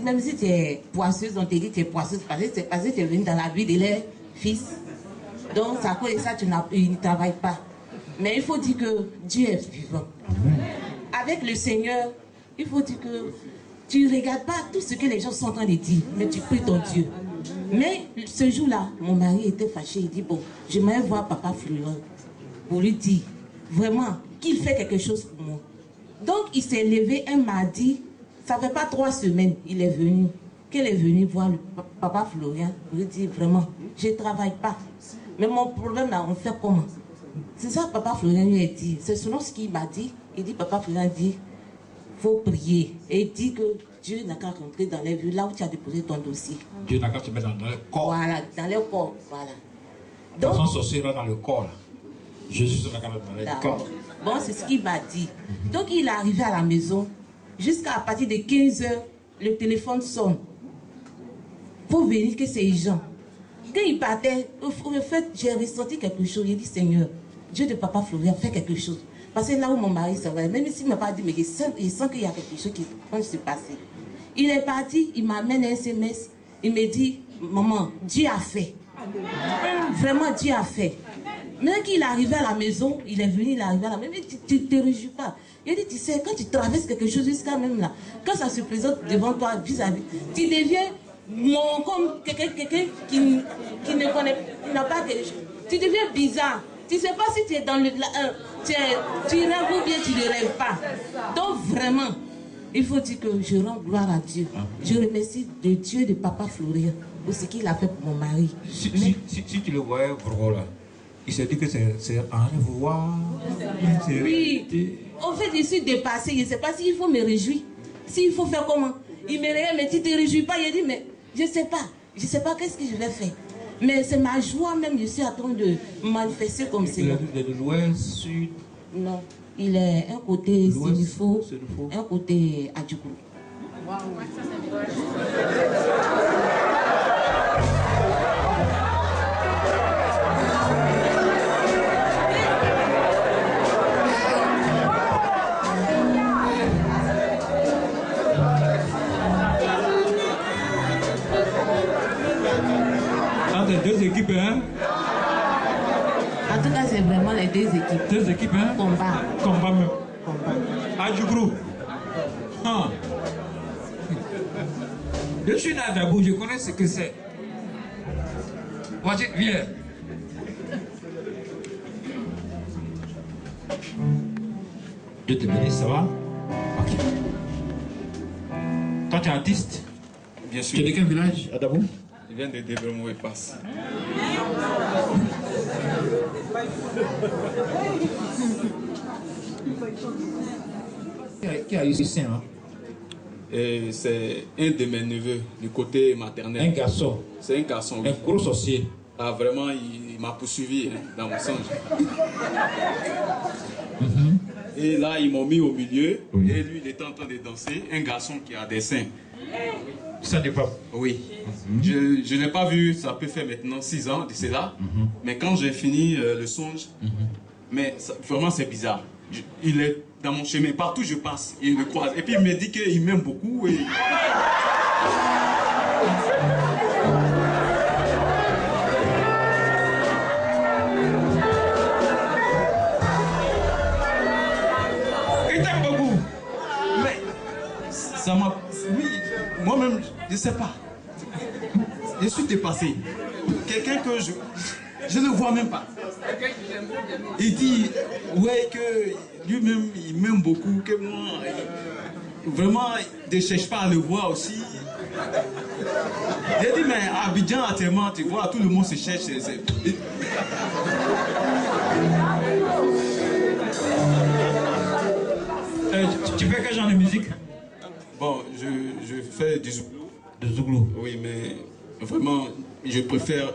Même si tu es poisseuse, on te dit que tu es poisseuse parce que tu es venue dans la vie de leurs fils. Donc, ça cause ça, ils ne travaillent pas. Mais il faut dire que Dieu est vivant. Avec le Seigneur, il faut dire que tu ne regardes pas tout ce que les gens sont en train de dire, mais tu pries ton Dieu. Mais ce jour-là, mon mari était fâché. Il dit, bon, j'aimerais voir Papa Florian pour lui dire vraiment qu'il fait quelque chose pour moi. Donc, il s'est levé un mardi, ça ne fait pas 3 semaines, il est venu. qu'elle est venue voir le papa Florian, lui dit vraiment, je ne travaille pas. Mais mon problème là, on fait comment? C'est ça que papa Florian lui a dit. C'est selon ce qu'il m'a dit. Il dit, papa Florian dit, il faut prier. Et il dit que Dieu n'a qu'à rentrer dans les vues, là où tu as déposé ton dossier. Dieu n'a qu'à te mettre dans le corps. Voilà, dans le corps, voilà. Donc, son sorcier là dans le corps là. Jésus n'a qu'à mettre dans le corps. Bon, c'est ce qu'il m'a dit. Donc il est arrivé à la maison, jusqu'à partir de 15 h, le téléphone sonne. Pour venir que c'est urgent. Quand il partait, au fait, j'ai ressenti quelque chose. J'ai dit, Seigneur, Dieu de papa Florian, fais quelque chose. Parce que là où mon mari s'en va, même s'il ne m'a pas dit, mais il sent qu'il y a quelque chose qui va se passer. Il est parti, il m'amène un SMS, il me dit, maman, Dieu a fait. Vraiment, Dieu a fait. Même qu'il est arrivé à la maison, il est venu, il est arrivé à la maison, mais tu ne te réjouis pas. Il a dit, tu sais, quand tu traverses quelque chose jusqu'à même là, quand ça se présente devant toi, vis-à-vis, tu deviens comme quelqu'un qui ne connaît, qui n'a pas quelque chose. Tu deviens bizarre. Tu ne sais pas si tu es dans le... tu rêves ou bien tu ne rêves pas. Donc vraiment, il faut dire que je rends gloire à Dieu. Je remercie le Dieu de papa Florian pour ce qu'il a fait pour mon mari. Si tu le voyais, là, il s'est dit que c'est un revoir. Oui. En fait, je suis dépassée. Je ne sais pas s'il faut me réjouir. S'il faut faire comment. Il me regarde, mais tu ne te réjouis pas. Il dit, mais je ne sais pas. Je ne sais pas qu'est-ce que je vais faire. Mais c'est ma joie même. Je suis en train de manifester comme c'est. Il est de l'ouest, sud. Non. Il est un côté Sénifo, un côté Adjoukou. Deux équipes, hein? En tout cas, c'est vraiment les deux équipes. Deux équipes, hein? Combat. Combat même. Adjougrou. Ah. Je suis là d'abord, je connais ce que c'est. Voici, viens. Dieu te bénisse, ça va? Ok. Toi, tu es artiste? Bien sûr. Tu es de quel village, à Dabou? Je viens de Débremo et passe. Qui a eu ce sein, hein? C'est un de mes neveux, du côté maternel. Un garçon? C'est un garçon, oui. Un gros sorcier? Ah, vraiment, il m'a poursuivi hein, dans mon songe. Et là, ils m'ont mis au milieu. Oui. Et lui, il était en train de danser. Un garçon qui a des seins. Ça dépend. Oui. Je n'ai pas vu, ça peut faire maintenant 6 ans de cela. Mais quand j'ai fini le songe, mais ça, vraiment c'est bizarre. Il est dans mon chemin, partout je passe, il me croise. Et puis il me dit qu'il m'aime beaucoup. Et... Il t'aime beaucoup. Mais ça m'a... Oui, moi-même, je ne sais pas. Je suis dépassé. Quelqu'un que je ne vois même pas. Il dit, ouais, que lui-même, il m'aime beaucoup, que moi, vraiment, je ne cherche pas à le voir aussi. J'ai dit, mais à Abidjan, actuellement, tu vois, tout le monde se cherche. Tu fais quel genre de musique? Bon, je fais du zouglou. Du zouglou? Oui, mais vraiment, je préfère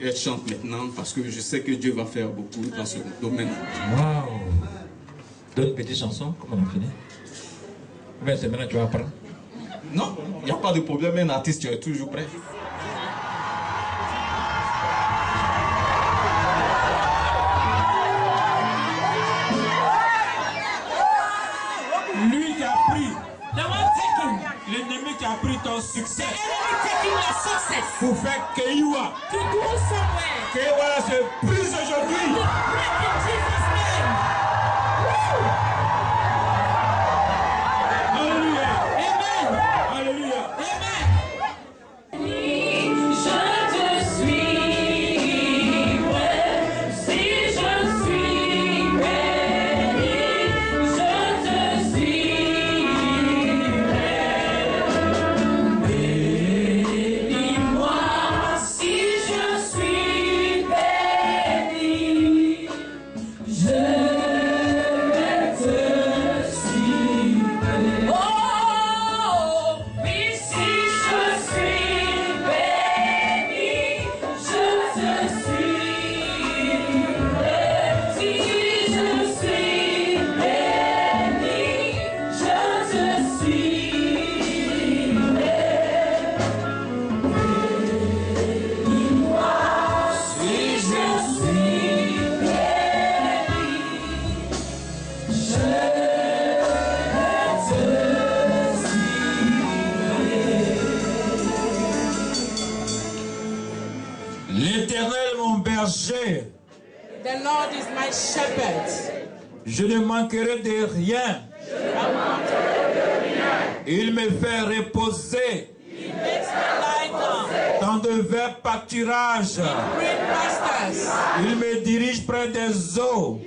être chante maintenant parce que je sais que Dieu va faire beaucoup dans ce domaine. Waouh! Donne une petite chanson, comment on a fini? Mais c'est maintenant que tu vas apprendre? Non, il n'y a pas de problème, un artiste, tu es toujours prêt. Lui qui a pris, l'ennemi qui a pris ton succès pour faire Keiwa. Keiwa se brise aujourd'hui. Alléluia. Amen. Alléluia. Je L'Éternel est mon berger. The Lord is my shepherd. Je ne manquerai de rien. Il me fait reposer dans de verts pâturages. Il me dirige près des eaux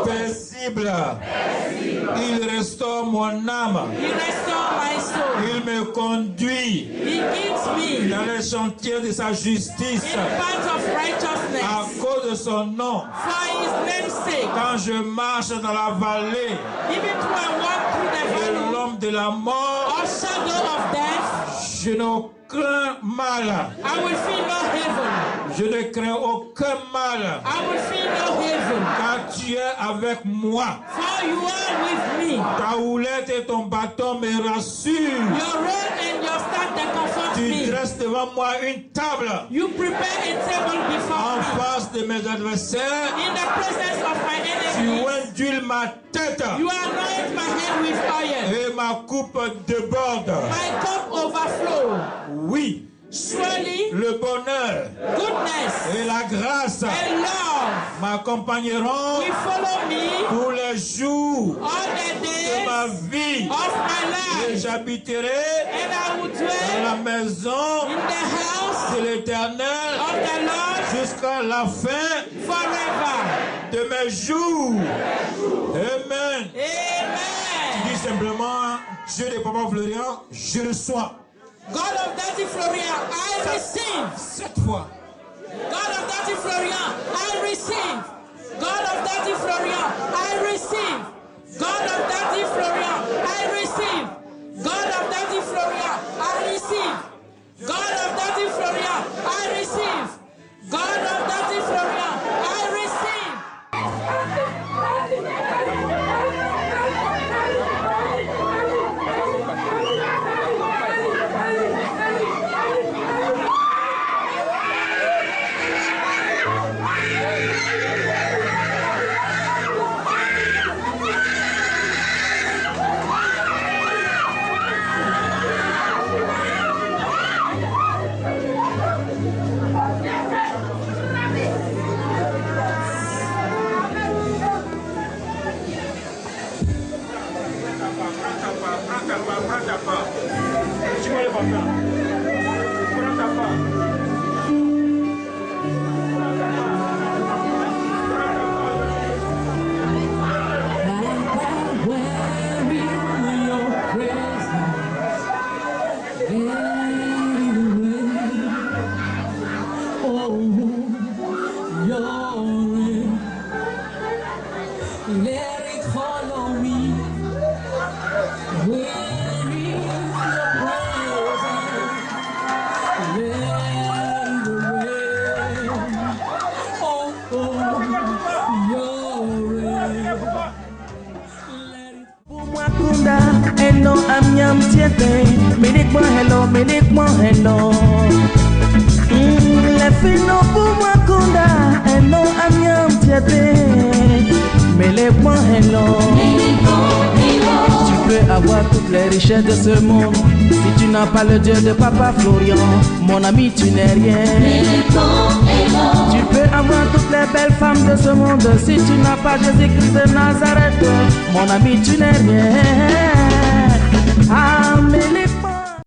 paisibles. Il restaure mon âme. Il me conduit dans les chantiers de sa justice à cause de son nom. Quand je marche dans la vallée de l'homme de la mort, je ne crains mal. Je ne crains aucun mal. Car tu es avec moi. Ta houlette et ton bâton me rassurent. Tu dresses devant moi une table en face de mes adversaires. Tu induis ma tête et ma coupe déborde. Oui, le bonheur et la grâce m'accompagneront tous les jours de ma vie. Et j'habiterai dans la maison de l'Éternel jusqu'à la fin de mes jours. Amen. Tu dis simplement, Dieu de Papa Florian, je reçois. God of Daddy Florian, I receive. 7 fois. God of Daddy Florian, I receive. God of Daddy Florian, I receive. God of Daddy Florian, I receive. God of Daddy Florian, I receive. God of Daddy Florian, I receive. God of Daddy Florian, I receive. Hello, hello. Les filles non pour moi kunda, et non amiam tiete. Mais les points hello. Tu peux avoir toutes les richesses de ce monde. Si tu n'as pas le Dieu de Papa Florian, mon ami, tu n'es rien. Tu peux avoir toutes les belles femmes de ce monde. Si tu n'as pas Jésus-Christ de Nazareth, mon ami, tu n'es rien. Amen.